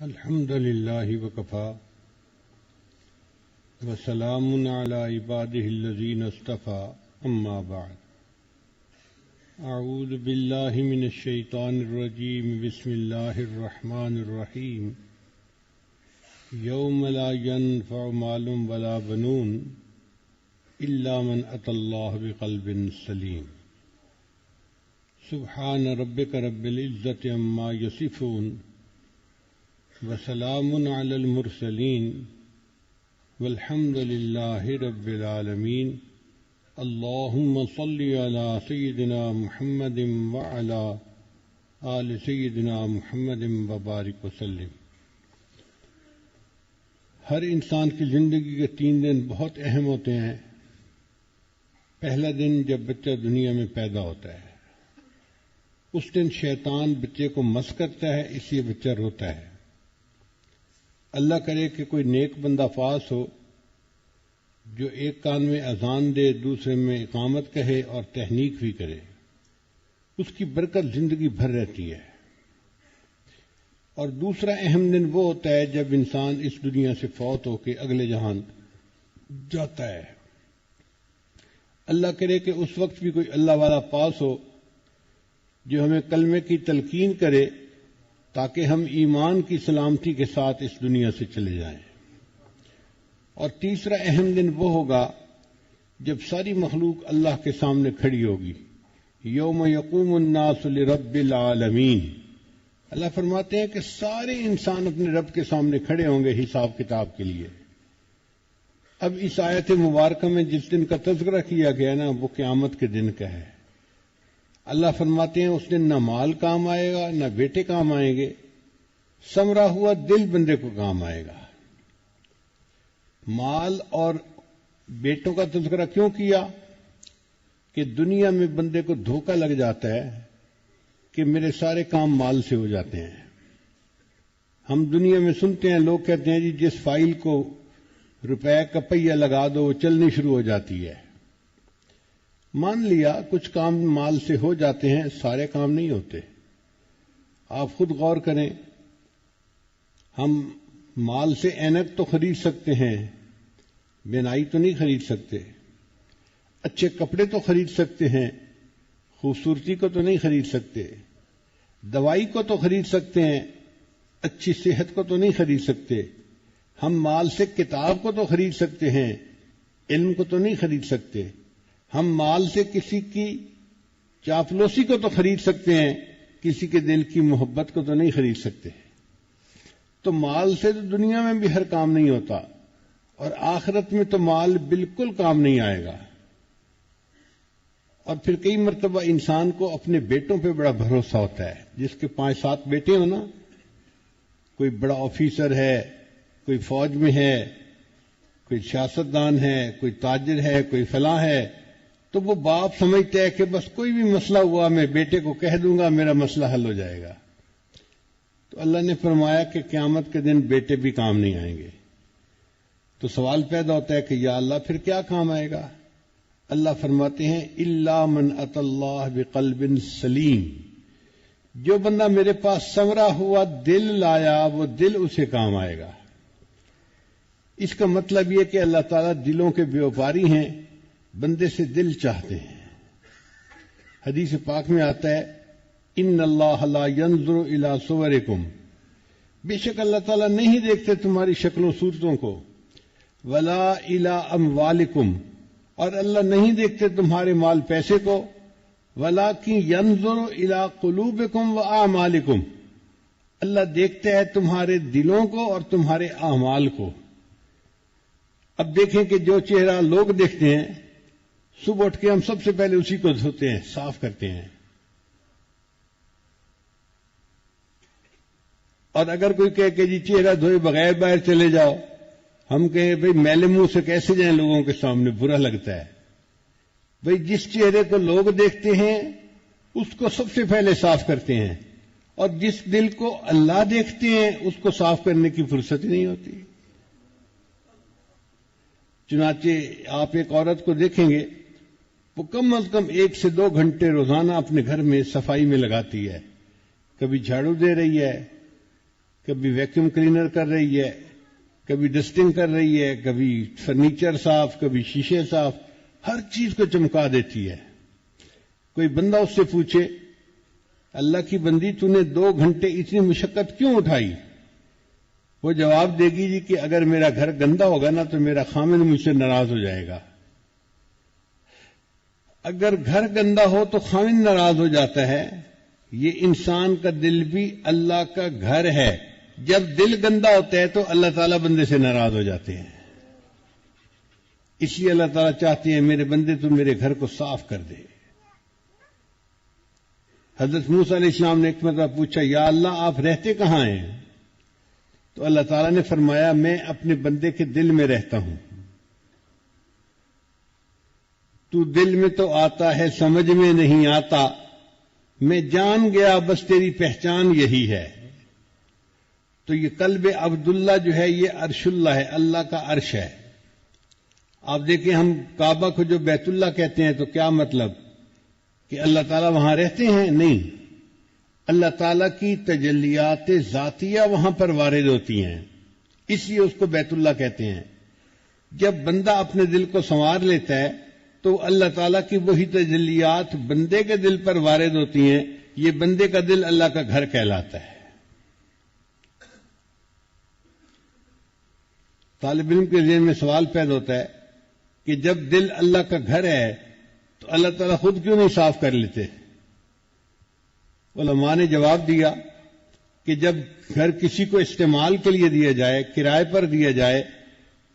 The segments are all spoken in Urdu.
الحمد للہ وکفى وسلام علی عباده الذین اصطفى اما بعد اعوذ باللہ من الشیطان الرجیم بسم اللہ الرحمن الرحیم یوم لا ينفع مال ولا بنون الا من اتى اللہ بقلب سلیم سبحان ربک رب العزۃ عما یصفون وسلام علی المرسلین والحمد للہ رب العالمین اللہم صل علی سیدنا محمد وعلی آل سیدنا محمد وبارک وسلم۔ ہر انسان کی زندگی کے 3 دن بہت اہم ہوتے ہیں۔ پہلا دن جب بچہ دنیا میں پیدا ہوتا ہے، اس دن شیطان بچے کو مس کرتا ہے، اس لیے بچہ روتا ہے۔ اللہ کرے کہ کوئی نیک بندہ پاس ہو جو ایک کان میں اذان دے، دوسرے میں اقامت کہے اور تحنیک بھی کرے، اس کی برکت زندگی بھر رہتی ہے۔ اور دوسرا اہم دن وہ ہوتا ہے جب انسان اس دنیا سے فوت ہو کے اگلے جہان جاتا ہے۔ اللہ کرے کہ اس وقت بھی کوئی اللہ والا پاس ہو جو ہمیں کلمے کی تلقین کرے تاکہ ہم ایمان کی سلامتی کے ساتھ اس دنیا سے چلے جائیں۔ اور تیسرا اہم دن وہ ہوگا جب ساری مخلوق اللہ کے سامنے کھڑی ہوگی، یوم یقوم الناس لرب العالمین۔ اللہ فرماتے ہیں کہ سارے انسان اپنے رب کے سامنے کھڑے ہوں گے حساب کتاب کے لیے۔ اب اس آیت مبارکہ میں جس دن کا تذکرہ کیا گیا نا، وہ قیامت کے دن کا ہے۔ اللہ فرماتے ہیں اس دن نہ مال کام آئے گا، نہ بیٹے کام آئیں گے، ثمرہ ہوا دل بندے کو کام آئے گا۔ مال اور بیٹوں کا تذکرہ کیوں کیا؟ کہ دنیا میں بندے کو دھوکہ لگ جاتا ہے کہ میرے سارے کام مال سے ہو جاتے ہیں۔ ہم دنیا میں سنتے ہیں، لوگ کہتے ہیں جی جس فائل کو روپے کا پہیہ لگا دو وہ چلنی شروع ہو جاتی ہے۔ مان لیا کچھ کام مال سے ہو جاتے ہیں، سارے کام نہیں ہوتے۔ آپ خود غور کریں، ہم مال سے اینک تو خرید سکتے ہیں، بینائی تو نہیں خرید سکتے۔ اچھے کپڑے تو خرید سکتے ہیں، خوبصورتی کو تو نہیں خرید سکتے۔ دوائی کو تو خرید سکتے ہیں، اچھی صحت کو تو نہیں خرید سکتے۔ ہم مال سے کتاب کو تو خرید سکتے ہیں، علم کو تو نہیں خرید سکتے۔ ہم مال سے کسی کی چاپلوسی کو تو خرید سکتے ہیں، کسی کے دل کی محبت کو تو نہیں خرید سکتے۔ تو مال سے تو دنیا میں بھی ہر کام نہیں ہوتا، اور آخرت میں تو مال بالکل کام نہیں آئے گا۔ اور پھر کئی مرتبہ انسان کو اپنے بیٹوں پہ بڑا بھروسہ ہوتا ہے۔ جس کے 5-7 بیٹے ہو نا، کوئی بڑا آفیسر ہے، کوئی فوج میں ہے، کوئی سیاستدان ہے، کوئی تاجر ہے، کوئی فلاں ہے، تو وہ باپ سمجھتا ہے کہ بس کوئی بھی مسئلہ ہوا میں بیٹے کو کہہ دوں گا، میرا مسئلہ حل ہو جائے گا۔ تو اللہ نے فرمایا کہ قیامت کے دن بیٹے بھی کام نہیں آئیں گے۔ تو سوال پیدا ہوتا ہے کہ یا اللہ پھر کیا کام آئے گا؟ اللہ فرماتے ہیں الا من اتی اللہ بقلب سلیم۔ جو بندہ میرے پاس ثمرہ ہوا دل لایا، وہ دل اسے کام آئے گا۔ اس کا مطلب یہ کہ اللہ تعالیٰ دلوں کے بیوپاری ہیں، بندے سے دل چاہتے ہیں۔ حدیث پاک میں آتا ہے ان اللہ لا ينظر الى صورکم، بے شک اللہ تعالیٰ نہیں دیکھتے تمہاری شکلوں صورتوں کو، ولا الى اموالکم، اور اللہ نہیں دیکھتے تمہارے مال پیسے کو، ولکن ينظر الى قلوبکم واعمالکم، اللہ دیکھتا ہے تمہارے دلوں کو اور تمہارے اعمال کو۔ اب دیکھیں کہ جو چہرہ لوگ دیکھتے ہیں، صبح اٹھ کے ہم سب سے پہلے اسی کو دھوتے ہیں، صاف کرتے ہیں۔ اور اگر کوئی کہے کہ جی چہرہ دھوئے بغیر باہر چلے جاؤ، ہم کہیں بھئی میلے منہ سے کیسے جائیں لوگوں کے سامنے، برا لگتا ہے۔ بھئی جس چہرے کو لوگ دیکھتے ہیں اس کو سب سے پہلے صاف کرتے ہیں، اور جس دل کو اللہ دیکھتے ہیں اس کو صاف کرنے کی فرصت ہی نہیں ہوتی۔ چنانچہ آپ ایک عورت کو دیکھیں گے، وہ کم از کم 1 سے 2 گھنٹے روزانہ اپنے گھر میں صفائی میں لگاتی ہے۔ کبھی جھاڑو دے رہی ہے، کبھی ویکیوم کلینر کر رہی ہے، کبھی ڈسٹنگ کر رہی ہے، کبھی فرنیچر صاف، کبھی شیشے صاف، ہر چیز کو چمکا دیتی ہے۔ کوئی بندہ اس سے پوچھے اللہ کی بندی تو نے 2 گھنٹے اتنی مشقت کیوں اٹھائی؟ وہ جواب دے گی جی کہ اگر میرا گھر گندا ہوگا نا تو میرا خامن مجھ سے ناراض ہو جائے گا۔ اگر گھر گندا ہو تو خامن ناراض ہو جاتا ہے۔ یہ انسان کا دل بھی اللہ کا گھر ہے، جب دل گندا ہوتا ہے تو اللہ تعالیٰ بندے سے ناراض ہو جاتے ہیں۔ اس لیے اللہ تعالیٰ چاہتے ہیں میرے بندے تو میرے گھر کو صاف کر دے۔ حضرت موسیٰ علیہ السلام نے ایک مرتبہ پوچھا یا اللہ آپ رہتے کہاں ہیں؟ تو اللہ تعالیٰ نے فرمایا میں اپنے بندے کے دل میں رہتا ہوں۔ تو دل میں تو آتا ہے سمجھ میں نہیں آتا، میں جان گیا بس تیری پہچان یہی ہے۔ تو یہ قلب عبداللہ جو ہے یہ عرش اللہ ہے، اللہ کا عرش ہے۔ آپ دیکھیں ہم کعبہ کو جو بیت اللہ کہتے ہیں تو کیا مطلب کہ اللہ تعالیٰ وہاں رہتے ہیں؟ نہیں، اللہ تعالیٰ کی تجلیات ذاتیہ وہاں پر وارد ہوتی ہیں، اس لیے اس کو بیت اللہ کہتے ہیں۔ جب بندہ اپنے دل کو سنوار لیتا ہے تو اللہ تعالیٰ کی وہی تجلیات بندے کے دل پر وارد ہوتی ہیں، یہ بندے کا دل اللہ کا گھر کہلاتا ہے۔ طالب علم کے ذہن میں سوال پیدا ہوتا ہے کہ جب دل اللہ کا گھر ہے تو اللہ تعالیٰ خود کیوں نہیں صاف کر لیتے؟ علماء نے جواب دیا کہ جب گھر کسی کو استعمال کے لیے دیا جائے، کرائے پر دیا جائے،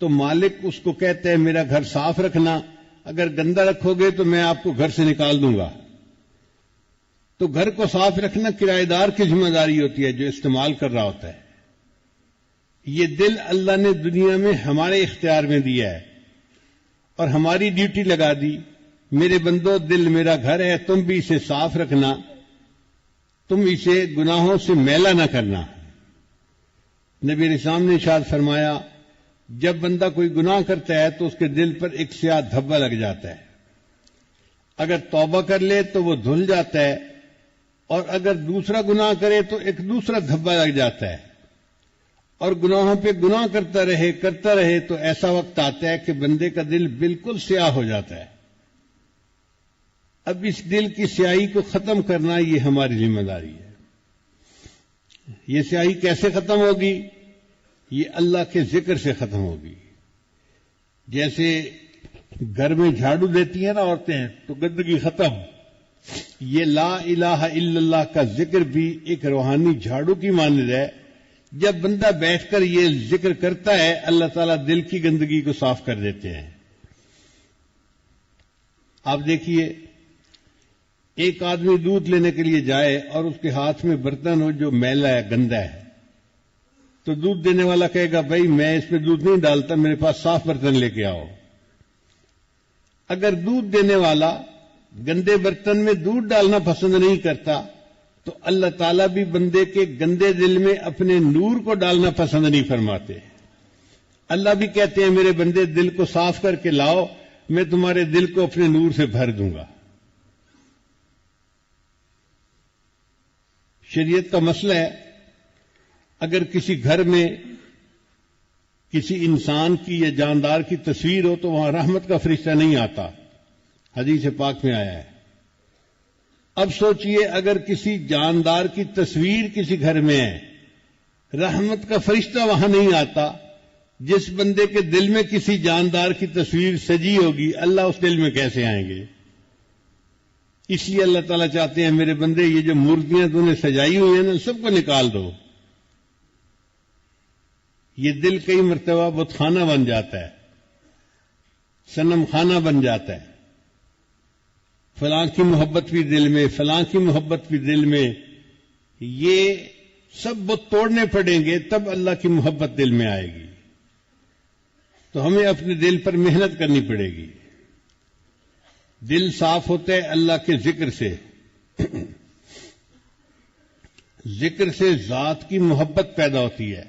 تو مالک اس کو کہتا ہے میرا گھر صاف رکھنا، اگر گندا رکھو گے تو میں آپ کو گھر سے نکال دوں گا۔ تو گھر کو صاف رکھنا کرایہ دار کی ذمہ داری ہوتی ہے جو استعمال کر رہا ہوتا ہے۔ یہ دل اللہ نے دنیا میں ہمارے اختیار میں دیا ہے اور ہماری ڈیوٹی لگا دی، میرے بندو دل میرا گھر ہے، تم بھی اسے صاف رکھنا، تم اسے گناہوں سے میلا نہ کرنا۔ نبی علیہ السلام نے ارشاد فرمایا جب بندہ کوئی گناہ کرتا ہے تو اس کے دل پر ایک سیاہ دھبا لگ جاتا ہے، اگر توبہ کر لے تو وہ دھل جاتا ہے، اور اگر دوسرا گناہ کرے تو ایک دوسرا دھبا لگ جاتا ہے، اور گناہوں پہ گناہ کرتا رہے تو ایسا وقت آتا ہے کہ بندے کا دل بالکل سیاہ ہو جاتا ہے۔ اب اس دل کی سیاہی کو ختم کرنا یہ ہماری ذمہ داری ہے۔ یہ سیاہی کیسے ختم ہوگی؟ یہ اللہ کے ذکر سے ختم ہوگی۔ جیسے گھر میں جھاڑو دیتی ہیں نا عورتیں تو گندگی ختم، یہ لا الہ الا اللہ کا ذکر بھی ایک روحانی جھاڑو کی مانند ہے۔ جب بندہ بیٹھ کر یہ ذکر کرتا ہے اللہ تعالیٰ دل کی گندگی کو صاف کر دیتے ہیں۔ آپ دیکھیے ایک آدمی دودھ لینے کے لیے جائے اور اس کے ہاتھ میں برتن ہو جو میلا ہے، گندا ہے، تو دودھ دینے والا کہے گا بھائی میں اس میں دودھ نہیں ڈالتا، میرے پاس صاف برتن لے کے آؤ۔ اگر دودھ دینے والا گندے برتن میں دودھ ڈالنا پسند نہیں کرتا تو اللہ تعالیٰ بھی بندے کے گندے دل میں اپنے نور کو ڈالنا پسند نہیں فرماتے۔ اللہ بھی کہتے ہیں میرے بندے دل کو صاف کر کے لاؤ، میں تمہارے دل کو اپنے نور سے بھر دوں گا۔ شریعت کا مسئلہ ہے اگر کسی گھر میں کسی انسان کی یا جاندار کی تصویر ہو تو وہاں رحمت کا فرشتہ نہیں آتا، حدیث پاک میں آیا ہے۔ اب سوچئے اگر کسی جاندار کی تصویر کسی گھر میں ہے، رحمت کا فرشتہ وہاں نہیں آتا، جس بندے کے دل میں کسی جاندار کی تصویر سجی ہوگی اللہ اس دل میں کیسے آئیں گے؟ اس لیے اللہ تعالیٰ چاہتے ہیں میرے بندے یہ جو مورتیاں تو نے سجائی ہوئی ہیں نا سب کو نکال دو۔ یہ دل کئی مرتبہ بت خانہ بن جاتا ہے، صنم خانہ بن جاتا ہے، فلاں کی محبت بھی دل میں، فلاں کی محبت بھی دل میں، یہ سب بت توڑنے پڑیں گے تب اللہ کی محبت دل میں آئے گی۔ تو ہمیں اپنے دل پر محنت کرنی پڑے گی۔ دل صاف ہوتا ہے اللہ کے ذکر سے، ذکر سے ذات کی محبت پیدا ہوتی ہے۔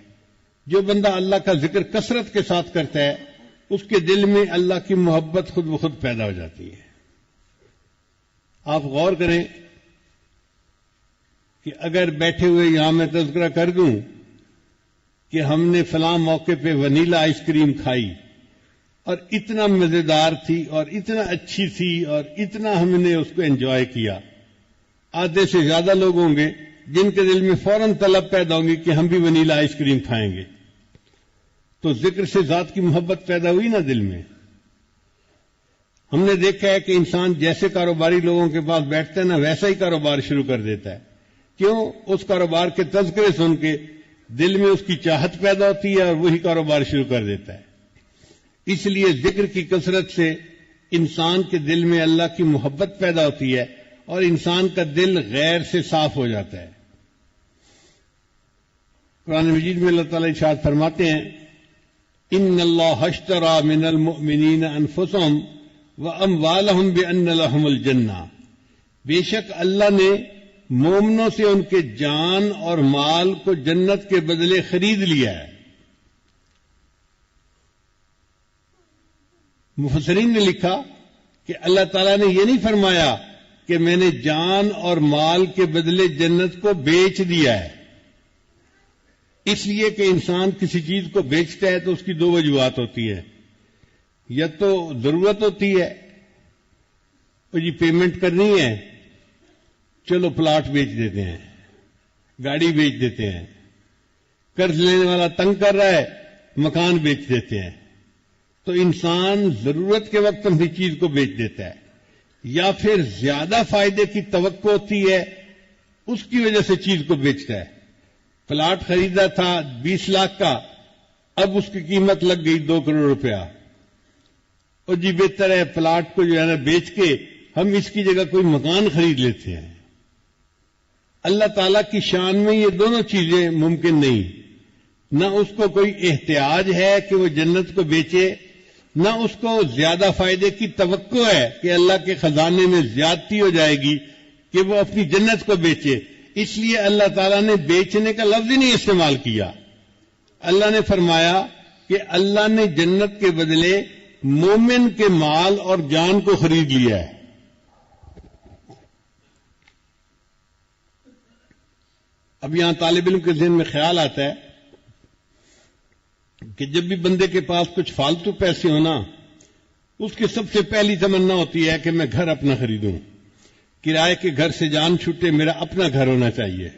جو بندہ اللہ کا ذکر کثرت کے ساتھ کرتا ہے اس کے دل میں اللہ کی محبت خود بخود پیدا ہو جاتی ہے۔ آپ غور کریں کہ اگر بیٹھے ہوئے یہاں میں تذکرہ کر دوں کہ ہم نے فلاں موقع پہ ونیلا آئس کریم کھائی اور اتنا مزیدار تھی اور اتنا اچھی تھی اور اتنا ہم نے اس کو انجوائے کیا. آدھے سے زیادہ لوگ ہوں گے جن کے دل میں فوراً طلب پیدا ہوگی کہ ہم بھی ونیلا آئس کریم کھائیں گے. تو ذکر سے ذات کی محبت پیدا ہوئی نا دل میں. ہم نے دیکھا ہے کہ انسان جیسے کاروباری لوگوں کے پاس بیٹھتا ہے نا ویسا ہی کاروبار شروع کر دیتا ہے. کیوں؟ اس کاروبار کے تذکرے سن کے دل میں اس کی چاہت پیدا ہوتی ہے اور وہی کاروبار شروع کر دیتا ہے. اس لیے ذکر کی کثرت سے انسان کے دل میں اللہ کی محبت پیدا ہوتی ہے اور انسان کا دل غیر سے صاف ہو جاتا ہے. قرآن مجید میں اللہ تعالیٰ ارشاد فرماتے ہیں ان اللہ اشتری من المؤمنین انفسهم واموالهم بان لهم الجنہ. بے شک اللہ نے مومنوں سے ان کے جان اور مال کو جنت کے بدلے خرید لیا ہے. مفسرین نے لکھا کہ اللہ تعالیٰ نے یہ نہیں فرمایا کہ میں نے جان اور مال کے بدلے جنت کو بیچ دیا ہے. اس لیے کہ انسان کسی چیز کو بیچتا ہے تو اس کی دو وجوہات ہوتی ہیں. یا تو ضرورت ہوتی ہے وہ جی پیمنٹ کرنی ہے چلو پلاٹ بیچ دیتے ہیں, گاڑی بیچ دیتے ہیں, قرض لینے والا تنگ کر رہا ہے مکان بیچ دیتے ہیں. تو انسان ضرورت کے وقت اپنی چیز کو بیچ دیتا ہے. یا پھر زیادہ فائدے کی توقع ہوتی ہے اس کی وجہ سے چیز کو بیچتا ہے. پلاٹ خریدا تھا 20 لاکھ کا, اب اس کی قیمت لگ گئی 2 کروڑ روپیہ. اور جی بہتر ہے پلاٹ کو جو ہے نا بیچ کے ہم اس کی جگہ کوئی مکان خرید لیتے ہیں. اللہ تعالیٰ کی شان میں یہ دونوں چیزیں ممکن نہیں. نہ اس کو کوئی احتیاج ہے کہ وہ جنت کو بیچے, نہ اس کو زیادہ فائدے کی توقع ہے کہ اللہ کے خزانے میں زیادتی ہو جائے گی کہ وہ اپنی جنت کو بیچے. اس لیے اللہ تعالیٰ نے بیچنے کا لفظ ہی نہیں استعمال کیا. اللہ نے فرمایا کہ اللہ نے جنت کے بدلے مومن کے مال اور جان کو خرید لیا ہے. اب یہاں طالب علم کے ذہن میں خیال آتا ہے کہ جب بھی بندے کے پاس کچھ فالتو پیسے ہونا اس کی سب سے پہلی تمنا ہوتی ہے کہ میں گھر اپنا خریدوں, کرائے کے گھر سے جان چھوٹے, میرا اپنا گھر ہونا چاہیے.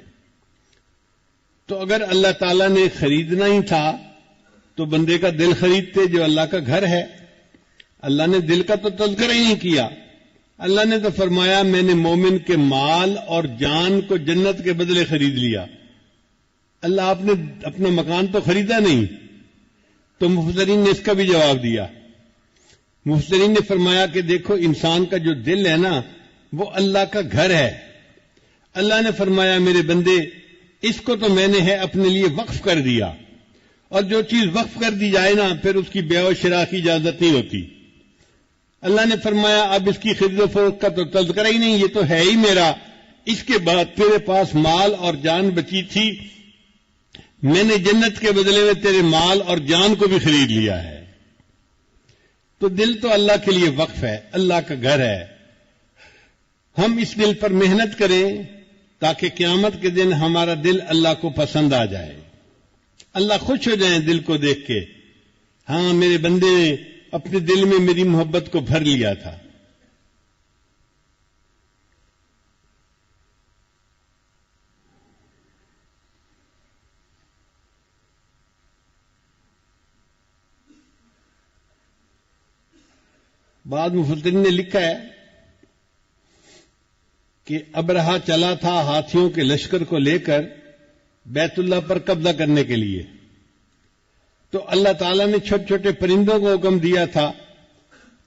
تو اگر اللہ تعالیٰ نے خریدنا ہی تھا تو بندے کا دل خریدتے جو اللہ کا گھر ہے. اللہ نے دل کا تو تذکرہ ہی نہیں کیا. اللہ نے تو فرمایا میں نے مومن کے مال اور جان کو جنت کے بدلے خرید لیا. اللہ آپ نے اپنا مکان تو خریدا نہیں. تو مفسرین نے اس کا بھی جواب دیا. مفسرین نے فرمایا کہ دیکھو انسان کا جو دل ہے نا وہ اللہ کا گھر ہے. اللہ نے فرمایا میرے بندے اس کو تو میں نے ہے اپنے لیے وقف کر دیا, اور جو چیز وقف کر دی جائے نا پھر اس کی بیع و شراء کی اجازت نہیں ہوتی. اللہ نے فرمایا اب اس کی خرید و فروخت کا تو تذکرہ ہی نہیں, یہ تو ہے ہی میرا. اس کے بعد تیرے پاس مال اور جان بچی تھی, میں نے جنت کے بدلے میں تیرے مال اور جان کو بھی خرید لیا ہے. تو دل تو اللہ کے لیے وقف ہے, اللہ کا گھر ہے. ہم اس دل پر محنت کریں تاکہ قیامت کے دن ہمارا دل اللہ کو پسند آ جائے, اللہ خوش ہو جائیں دل کو دیکھ کے. ہاں میرے بندے نے اپنے دل میں میری محبت کو بھر لیا تھا. بعض مفسرین نے لکھا ہے کہ ابرہا چلا تھا ہاتھیوں کے لشکر کو لے کر بیت اللہ پر قبضہ کرنے کے لیے. تو اللہ تعالیٰ نے چھوٹے چھوٹے پرندوں کو حکم دیا تھا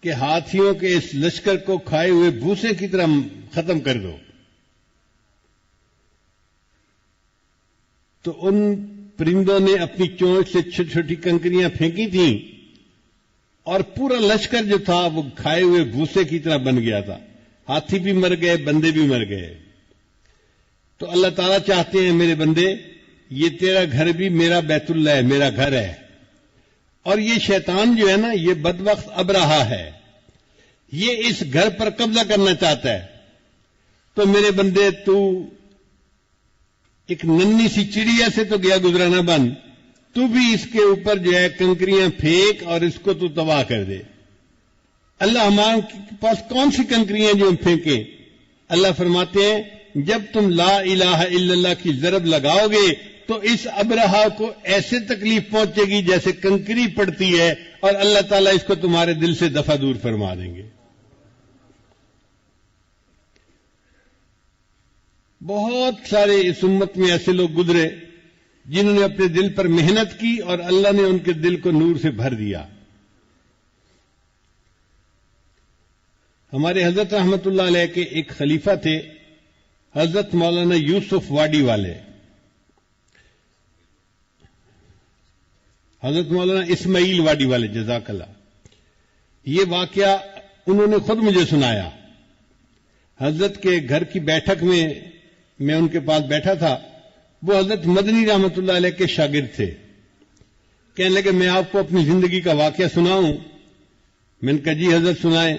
کہ ہاتھیوں کے اس لشکر کو کھائے ہوئے بھوسے کی طرح ختم کر دو. تو ان پرندوں نے اپنی چونچ سے چھوٹی چھوٹی کنکریاں پھینکی تھیں اور پورا لشکر جو تھا وہ کھائے ہوئے بھوسے کی طرح بن گیا تھا. ہاتھی بھی مر گئے, بندے بھی مر گئے. تو اللہ تعالیٰ چاہتے ہیں میرے بندے یہ تیرا گھر بھی میرا بیت اللہ ہے, میرا گھر ہے. اور یہ شیطان جو ہے نا یہ بدبخت ابرہا ہے, یہ اس گھر پر قبضہ کرنا چاہتا ہے. تو میرے بندے تو ایک ننھی سی چڑیا سے تو گیا گزرا نہ بن, تو بھی اس کے اوپر جو ہے کنکریاں پھینک اور اس کو تو تباہ کر دے. اللہ ہمارے پاس کون سی کنکریاں جو ہم پھینکیں؟ اللہ فرماتے ہیں جب تم لا الہ الا اللہ کی ضرب لگاؤ گے تو اس ابرہا کو ایسے تکلیف پہنچے گی جیسے کنکری پڑتی ہے، اور اللہ تعالیٰ اس کو تمہارے دل سے دفع دور فرما دیں گے. بہت سارے اس امت میں ایسے لوگ گزرے جنہوں نے اپنے دل پر محنت کی اور اللہ نے ان کے دل کو نور سے بھر دیا. ہمارے حضرت رحمت اللہ علیہ کے ایک خلیفہ تھے، حضرت مولانا یوسف واڈی والے. حضرت مولانا اسماعیل واڈی والے، جزاک اللہ. یہ واقعہ انہوں نے خود مجھے سنایا. حضرت کے گھر کی بیٹھک میں میں ان کے پاس بیٹھا تھا. وہ حضرت مدنی رحمت اللہ علیہ کے شاگرد تھے. کہنے لگے میں آپ کو اپنی زندگی کا واقعہ سناؤں؟ میں نے کہا جی حضرت سنائیں.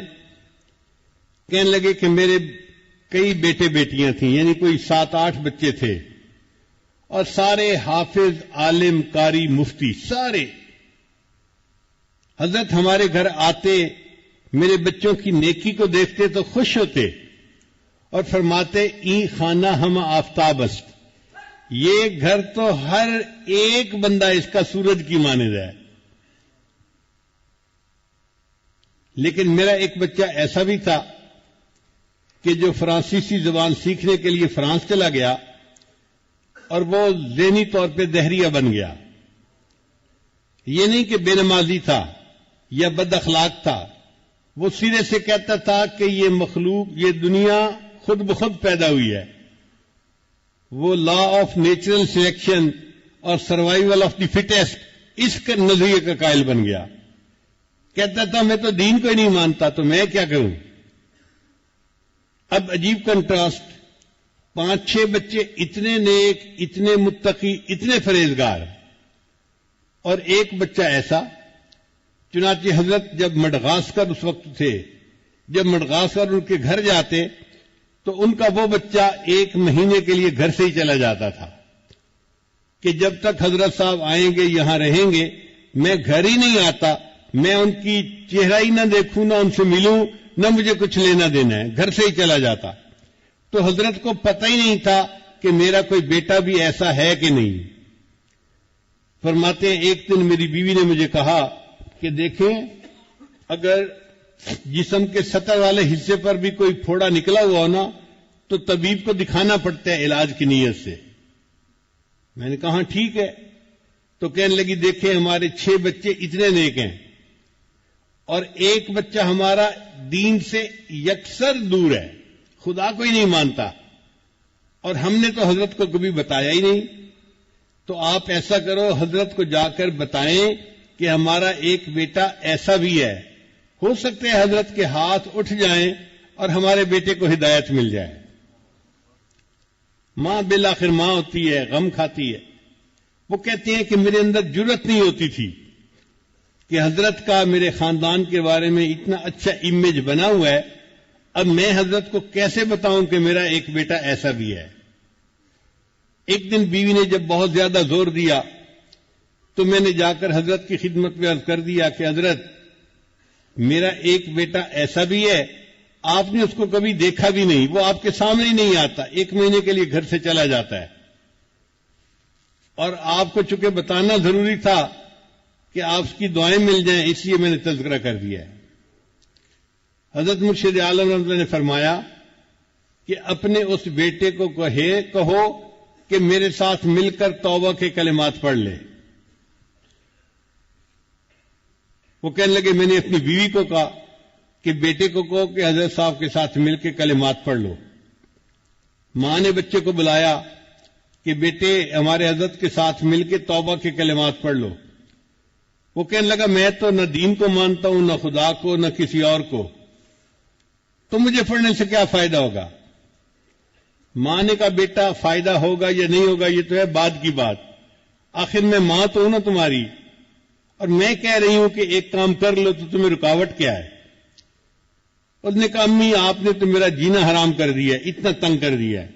کہنے لگے کہ میرے کئی بیٹے بیٹیاں تھیں، یعنی کوئی 7-8 بچے تھے، اور سارے حافظ، عالم، قاری، مفتی، سارے. حضرت ہمارے گھر آتے، میرے بچوں کی نیکی کو دیکھتے تو خوش ہوتے اور فرماتے ای خانہ ہم آفتاب است، یہ گھر تو ہر ایک بندہ اس کا سورج کی مانند ہے. لیکن میرا ایک بچہ ایسا بھی تھا کہ جو فرانسیسی زبان سیکھنے کے لیے فرانس چلا گیا اور وہ ذہنی طور پہ دہریہ بن گیا. یہ نہیں کہ بے نمازی تھا یا بد اخلاق تھا، وہ سرے سے کہتا تھا کہ یہ مخلوق، یہ دنیا خود بخود پیدا ہوئی ہے. وہ لا آف نیچرل سلیکشن اور سروائیول آف دی فٹیسٹ، اس کے نظریے کا قائل بن گیا. کہتا تھا میں تو دین کو ہی نہیں مانتا، تو میں کیا کروں. اب عجیب کنٹراسٹ، 5-6 بچے اتنے نیک، اتنے متقی، اتنے پرہیزگار، اور ایک بچہ ایسا. چنانچہ حضرت جب مڈغاسکر اس وقت تھے، جب مڈغاسکر ان کے گھر جاتے تو ان کا وہ بچہ 1 مہینے کے لیے گھر سے ہی چلا جاتا تھا کہ جب تک حضرت صاحب آئیں گے، یہاں رہیں گے، میں گھر ہی نہیں آتا، میں ان کی چہرہ ہی نہ دیکھوں، نہ ان سے ملوں، نہ مجھے کچھ لینا دینا ہے، گھر سے ہی چلا جاتا. تو حضرت کو پتہ ہی نہیں تھا کہ میرا کوئی بیٹا بھی ایسا ہے کہ نہیں. فرماتے ہیں ایک دن میری بیوی نے مجھے کہا کہ دیکھیں اگر جسم کے سطح والے حصے پر بھی کوئی پھوڑا نکلا ہوا ہو نا تو طبیب کو دکھانا پڑتا ہے علاج کی نیت سے. میں نے کہا ٹھیک ہے. تو کہنے لگی دیکھیں ہمارے 6 بچے اتنے نیک ہیں اور ایک بچہ ہمارا دین سے یکسر دور ہے، خدا کو ہی نہیں مانتا، اور ہم نے تو حضرت کو کبھی بتایا ہی نہیں. تو آپ ایسا کرو، حضرت کو جا کر بتائیں کہ ہمارا ایک بیٹا ایسا بھی ہے، ہو سکتا ہے حضرت کے ہاتھ اٹھ جائیں اور ہمارے بیٹے کو ہدایت مل جائے. ماں بالآخر ماں ہوتی ہے، غم کھاتی ہے. وہ کہتے ہیں کہ میرے اندر جرأت نہیں ہوتی تھی کہ حضرت کا میرے خاندان کے بارے میں اتنا اچھا امیج بنا ہوا ہے، اب میں حضرت کو کیسے بتاؤں کہ میرا ایک بیٹا ایسا بھی ہے. ایک دن بیوی نے جب بہت زیادہ زور دیا تو میں نے جا کر حضرت کی خدمت میں عرض کر دیا کہ حضرت میرا ایک بیٹا ایسا بھی ہے، آپ نے اس کو کبھی دیکھا بھی نہیں، وہ آپ کے سامنے ہی نہیں آتا، 1 مہینے کے لیے گھر سے چلا جاتا ہے، اور آپ کو چونکہ بتانا ضروری تھا کہ آپ اس کی دعائیں مل جائیں، اس لیے میں نے تذکرہ کر دیا ہے. حضرت مرشد عالم رحمۃ اللہ نے فرمایا کہ اپنے اس بیٹے کو کہو کہ میرے ساتھ مل کر توبہ کے کلمات پڑھ لے. وہ کہنے لگے میں نے اپنی بیوی کو کہا کہ بیٹے کو کہو کہ حضرت صاحب کے ساتھ مل کے کلمات پڑھ لو. ماں نے بچے کو بلایا کہ بیٹے ہمارے حضرت کے ساتھ مل کے توبہ کے کلمات پڑھ لو. وہ کہنے لگا میں تو نہ دین کو مانتا ہوں، نہ خدا کو، نہ کسی اور کو، تو مجھے پڑھنے سے کیا فائدہ ہوگا. ماں نے کہا بیٹا فائدہ ہوگا یا نہیں ہوگا یہ تو ہے بعد کی بات، آخر میں ماں تو ہوں نا تمہاری، اور میں کہہ رہی ہوں کہ ایک کام کر لو تو تمہیں رکاوٹ کیا ہے. اس نے کہا امی آپ نے تو میرا جینا حرام کر دیا، اتنا تنگ کر دیا ہے.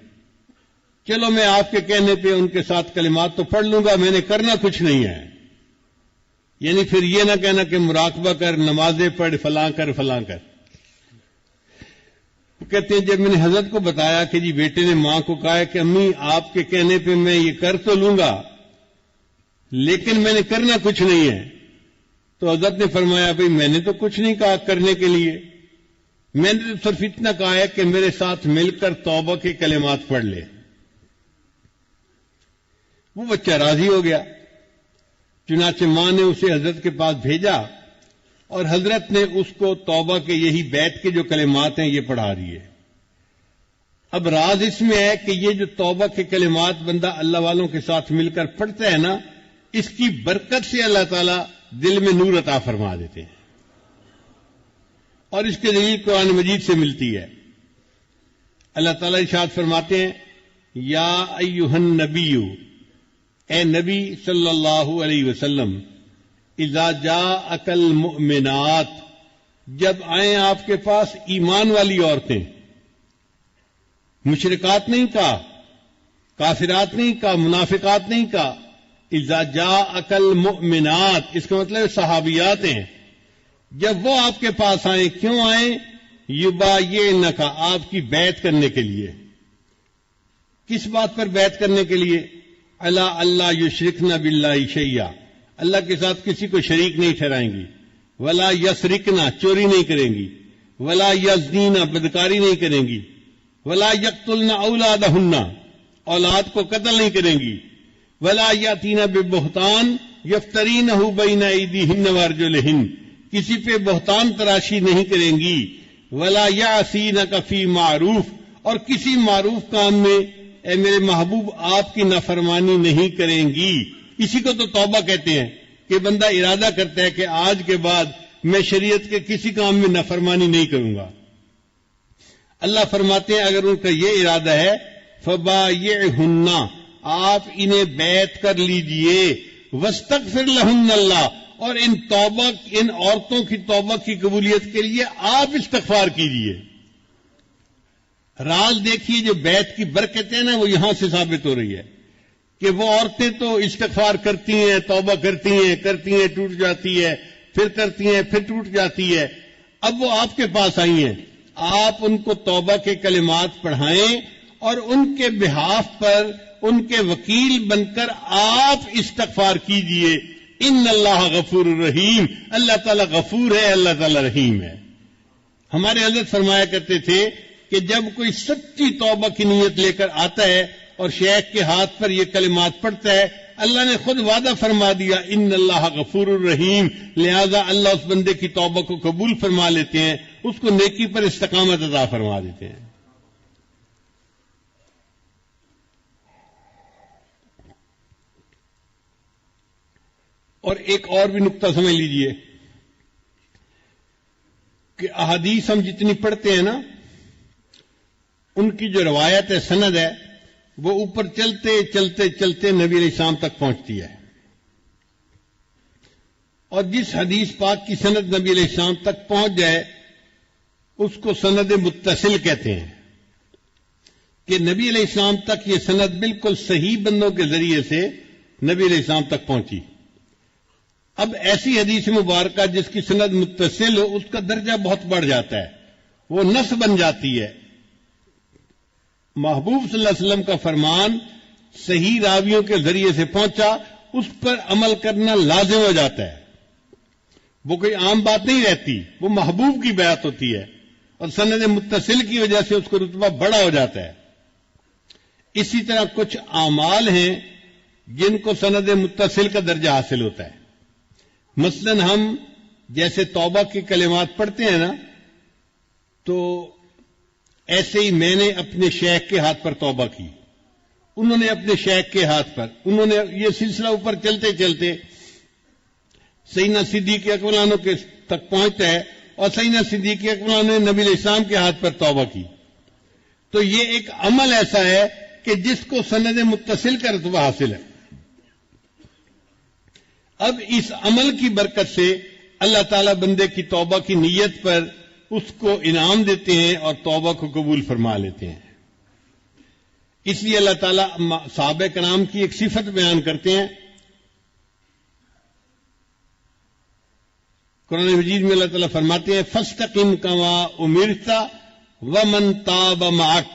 چلو میں آپ کے کہنے پہ ان کے ساتھ کلمات تو پڑھ لوں گا، میں نے کرنا کچھ نہیں ہے. یعنی پھر یہ نہ کہنا کہ مراقبہ کر، نمازیں پڑھ، فلاں کر فلاں کر. کہتے ہیں جب میں نے حضرت کو بتایا کہ جی بیٹے نے ماں کو کہا ہے کہ امی آپ کے کہنے پہ میں یہ کر تو لوں گا لیکن میں نے کرنا کچھ نہیں ہے، تو حضرت نے فرمایا بھئی میں نے تو کچھ نہیں کہا کرنے کے لیے، میں نے تو صرف اتنا کہا ہے کہ میرے ساتھ مل کر توبہ کے کلمات پڑھ لے. وہ بچہ راضی ہو گیا. چنانچہ ماں نے اسے حضرت کے پاس بھیجا اور حضرت نے اس کو توبہ کے یہی بیت کے جو کلمات ہیں یہ پڑھا دیے. اب راز اس میں ہے کہ یہ جو توبہ کے کلمات بندہ اللہ والوں کے ساتھ مل کر پڑھتا ہے نا، اس کی برکت سے اللہ تعالیٰ دل میں نور عطا فرما دیتے ہیں، اور اس کے دلیل قرآن مجید سے ملتی ہے. اللہ تعالیٰ ارشاد فرماتے ہیں یا ایھا النبی، اے نبی صلی اللہ علیہ وسلم، اذا جاءک المؤمنات، جب آئیں آپ کے پاس ایمان والی عورتیں، مشرکات نہیں کہا، کافرات نہیں کہا، منافقات نہیں کہا، اذا جاءک المؤمنات، اس کا مطلب صحابیات ہیں. جب وہ آپ کے پاس آئیں، کیوں آئیں؟ یبایعنک، آپ کی بیعت کرنے کے لیے. کس بات پر بیعت کرنے کے لیے؟ الا اللہ یشرکن باللہ شیئا، اللہ کے ساتھ کسی کو شریک نہیں ٹھہرائیں گی. ولا یسرکنا، چوری نہیں کریں گی. ولا یزنینا، بدکاری نہیں کریں گی. ولا یقتلن اولادہن، اولاد کو قتل نہیں کریں گی. ولا یاتین ببہتان یفترینہ بین ایدیہن وارجلہن، کسی پہ بہتان تراشی نہیں کریں گی. ولا یعصینک فی معروف، اور کسی معروف کام میں اے میرے محبوب آپ کی نافرمانی نہیں کریں گی. اسی کو تو توبہ کہتے ہیں کہ بندہ ارادہ کرتا ہے کہ آج کے بعد میں شریعت کے کسی کام میں نافرمانی نہیں کروں گا. اللہ فرماتے ہیں اگر ان کا یہ ارادہ ہے فبایعہن، آپ انہیں بیعت کر لیجئے. واستغفر لہن اللہ، اور ان عورتوں کی توبہ کی قبولیت کے لیے آپ استغفار کیجئے. راز دیکھیے جو بیعت کی برکتیں نا وہ یہاں سے ثابت ہو رہی ہے کہ وہ عورتیں تو استغفار کرتی ہیں، توبہ کرتی ہیں ٹوٹ جاتی ہے، پھر کرتی ہیں پھر ٹوٹ جاتی ہے. اب وہ آپ کے پاس آئی ہیں، آپ ان کو توبہ کے کلمات پڑھائیں اور ان کے بہاف پر ان کے وکیل بن کر آپ استغفار کیجئے. ان اللہ غفور الرحیم، اللہ تعالیٰ غفور ہے، اللہ تعالیٰ رحیم ہے. ہمارے حضرت فرمایا کرتے تھے کہ جب کوئی سچی توبہ کی نیت لے کر آتا ہے اور شیخ کے ہاتھ پر یہ کلمات پڑھتا ہے، اللہ نے خود وعدہ فرما دیا ان اللہ غفور الرحیم، لہذا اللہ اس بندے کی توبہ کو قبول فرما لیتے ہیں، اس کو نیکی پر استقامت عطا فرما دیتے ہیں. اور ایک اور بھی نقطہ سمجھ لیجئے کہ احادیث ہم جتنی پڑھتے ہیں نا، ان کی جو روایت ہے، سند ہے، وہ اوپر چلتے چلتے چلتے نبی علیہ السلام تک پہنچتی ہے. اور جس حدیث پاک کی سند نبی علیہ السلام تک پہنچ جائے اس کو سند متصل کہتے ہیں، کہ نبی علیہ السلام تک یہ سند بالکل صحیح بندوں کے ذریعے سے نبی علیہ السلام تک پہنچی. اب ایسی حدیث مبارکہ جس کی سند متصل ہو، اس کا درجہ بہت بڑھ جاتا ہے، وہ نص بن جاتی ہے. محبوب صلی اللہ علیہ وسلم کا فرمان صحیح راویوں کے ذریعے سے پہنچا، اس پر عمل کرنا لازم ہو جاتا ہے. وہ کوئی عام بات نہیں رہتی، وہ محبوب کی بات ہوتی ہے، اور سند متصل کی وجہ سے اس کو رتبہ بڑا ہو جاتا ہے. اسی طرح کچھ اعمال ہیں جن کو سند متصل کا درجہ حاصل ہوتا ہے. مثلا ہم جیسے توبہ کی کلمات پڑھتے ہیں نا، تو ایسے ہی میں نے اپنے شیخ کے ہاتھ پر توبہ کی، انہوں نے اپنے شیخ کے ہاتھ پر، انہوں نے یہ سلسلہ اوپر چلتے چلتے سیدنا صدیق اکبر عنہ کے تک پہنچتا ہے، اور سیدنا صدیق اکبر عنہ نے نبی علیہ السلام کے ہاتھ پر توبہ کی. تو یہ ایک عمل ایسا ہے کہ جس کو سند متصل کا رتبہ حاصل ہے. اب اس عمل کی برکت سے اللہ تعالیٰ بندے کی توبہ کی نیت پر اس کو انعام دیتے ہیں اور توبہ کو قبول فرما لیتے ہیں. اس لیے اللہ تعالیٰ صحابہ کرام کی ایک صفت بیان کرتے ہیں. قرآن مجید میں اللہ تعالیٰ فرماتے ہیں فاستقم کما امرت ومن تاب معک.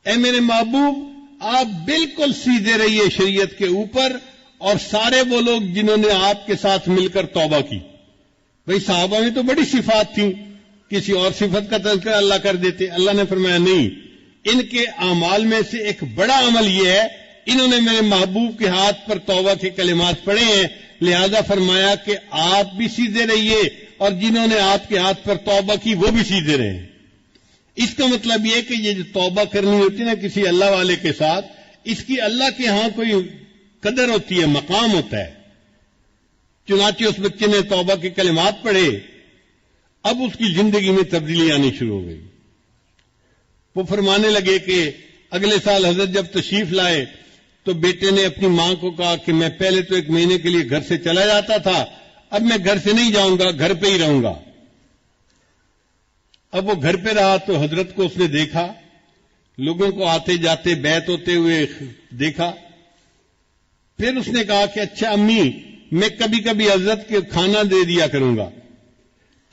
اے میرے محبوب آپ بالکل سیدھے رہیے شریعت کے اوپر اور سارے وہ لوگ جنہوں نے آپ کے ساتھ مل کر توبہ کی. بھئی صحابہ میں تو بڑی صفات تھیں، کسی اور صفت کا تذکرہ اللہ کر دیتے. اللہ نے فرمایا نہیں، ان کے اعمال میں سے ایک بڑا عمل یہ ہے انہوں نے میرے محبوب کے ہاتھ پر توبہ کے کلمات پڑھے ہیں، لہذا فرمایا کہ آپ بھی سیدھے رہیے اور جنہوں نے آپ کے ہاتھ پر توبہ کی وہ بھی سیدھے رہیں. اس کا مطلب یہ کہ یہ جو توبہ کرنی ہوتی ہے نا کسی اللہ والے کے ساتھ، اس کی اللہ کے ہاں کوئی قدر ہوتی ہے، مقام ہوتا ہے. چنانچہ اس بچے نے توبہ کے کلمات پڑھے، اب اس کی زندگی میں تبدیلی آنی شروع ہو گئی. وہ فرمانے لگے کہ اگلے سال حضرت جب تشریف لائے تو بیٹے نے اپنی ماں کو کہا کہ میں پہلے تو 1 مہینے کے لیے گھر سے چلا جاتا تھا، اب میں گھر سے نہیں جاؤں گا، گھر پہ ہی رہوں گا. اب وہ گھر پہ رہا تو حضرت کو اس نے دیکھا، لوگوں کو آتے جاتے بیعت ہوتے ہوئے دیکھا. پھر اس نے کہا کہ اچھا امی میں کبھی کبھی حضرت کے کھانا دے دیا کروں گا.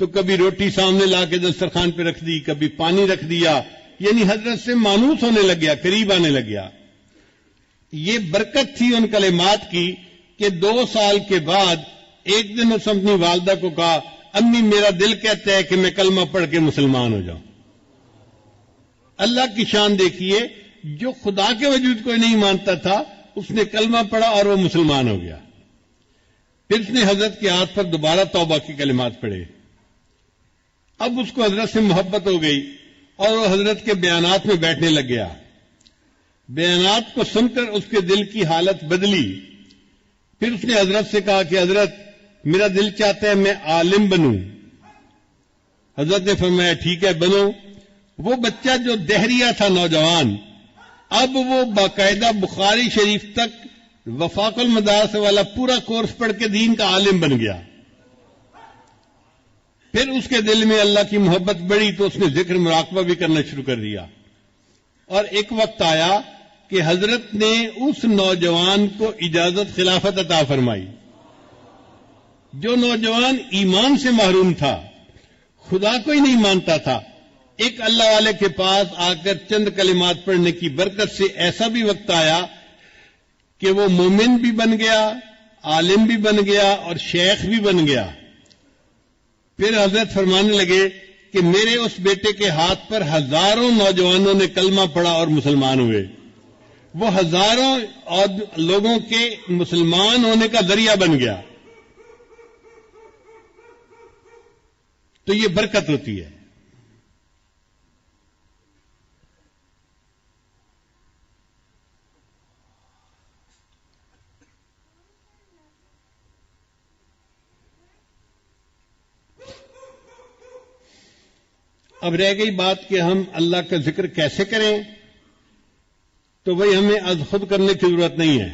تو کبھی روٹی سامنے لا کے دسترخوان پہ رکھ دی، کبھی پانی رکھ دیا، یعنی حضرت سے مانوس ہونے لگ گیا، قریب آنے لگ گیا. یہ برکت تھی ان کلمات کی کہ 2 سال کے بعد ایک دن اس اپنی والدہ کو کہا امی میرا دل کہتا ہے کہ میں کلمہ پڑھ کے مسلمان ہو جاؤں. اللہ کی شان دیکھیے، جو خدا کے وجود کو نہیں مانتا تھا اس نے کلمہ پڑھا اور وہ مسلمان ہو گیا. پھر اس نے حضرت کے ہاتھ پر دوبارہ توبہ کے کلمات پڑھے. اب اس کو حضرت سے محبت ہو گئی اور وہ حضرت کے بیانات میں بیٹھنے لگ گیا. بیانات کو سن کر اس کے دل کی حالت بدلی. پھر اس نے حضرت سے کہا کہ حضرت میرا دل چاہتا ہے میں عالم بنوں. حضرت نے فرمایا ٹھیک ہے بنو. وہ بچہ جو دہریہ تھا نوجوان، اب وہ باقاعدہ بخاری شریف تک وفاق المدارس والا پورا کورس پڑھ کے دین کا عالم بن گیا. پھر اس کے دل میں اللہ کی محبت بڑھی تو اس نے ذکر مراقبہ بھی کرنا شروع کر دیا. اور ایک وقت آیا کہ حضرت نے اس نوجوان کو اجازت خلافت عطا فرمائی. جو نوجوان ایمان سے محروم تھا، خدا کو ہی نہیں مانتا تھا، ایک اللہ والے کے پاس آ کر چند کلمات پڑھنے کی برکت سے ایسا بھی وقت آیا کہ وہ مومن بھی بن گیا، عالم بھی بن گیا اور شیخ بھی بن گیا. پھر حضرت فرمانے لگے کہ میرے اس بیٹے کے ہاتھ پر ہزاروں نوجوانوں نے کلمہ پڑھا اور مسلمان ہوئے. وہ ہزاروں اور لوگوں کے مسلمان ہونے کا ذریعہ بن گیا. تو یہ برکت ہوتی ہے. اب رہ گئی بات کہ ہم اللہ کا ذکر کیسے کریں، تو وہی ہمیں از خود کرنے کی ضرورت نہیں ہے.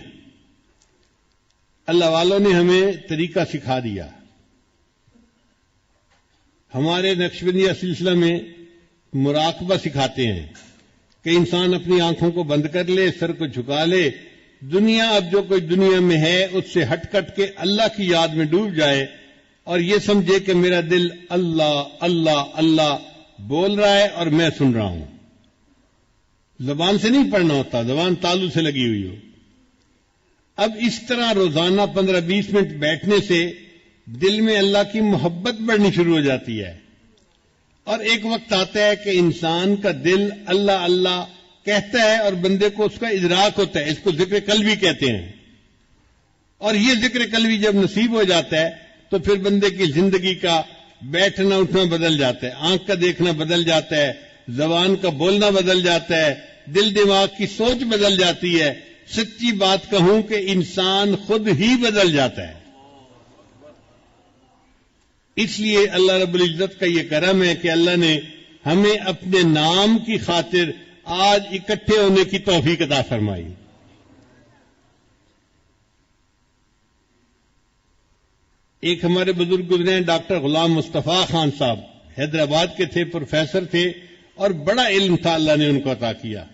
اللہ والوں نے ہمیں طریقہ سکھا دیا. ہمارے نقشبندیہ سلسلہ میں مراقبہ سکھاتے ہیں کہ انسان اپنی آنکھوں کو بند کر لے، سر کو جھکا لے، دنیا اب جو کوئی دنیا میں ہے اس سے ہٹ کٹ کے اللہ کی یاد میں ڈوب جائے اور یہ سمجھے کہ میرا دل اللہ اللہ اللہ بول رہا ہے اور میں سن رہا ہوں. زبان سے نہیں پڑھنا ہوتا، زبان تالو سے لگی ہوئی ہو. اب اس طرح روزانہ 15-20 منٹ بیٹھنے سے دل میں اللہ کی محبت بڑھنی شروع ہو جاتی ہے. اور ایک وقت آتا ہے کہ انسان کا دل اللہ اللہ کہتا ہے اور بندے کو اس کا ادراک ہوتا ہے. اس کو ذکر قلبی کہتے ہیں. اور یہ ذکر قلبی جب نصیب ہو جاتا ہے تو پھر بندے کی زندگی کا بیٹھنا اٹھنا بدل جاتا ہے، آنکھ کا دیکھنا بدل جاتا ہے، زبان کا بولنا بدل جاتا ہے، دل دماغ کی سوچ بدل جاتی ہے. سچی بات کہوں کہ انسان خود ہی بدل جاتا ہے. اس لیے اللہ رب العزت کا یہ کرم ہے کہ اللہ نے ہمیں اپنے نام کی خاطر آج اکٹھے ہونے کی توفیق عطا فرمائی. ایک ہمارے بزرگ گزرے ہیں ڈاکٹر غلام مصطفیٰ خان صاحب، حیدرآباد کے تھے، پروفیسر تھے اور بڑا علم تھا اللہ نے ان کو عطا کیا.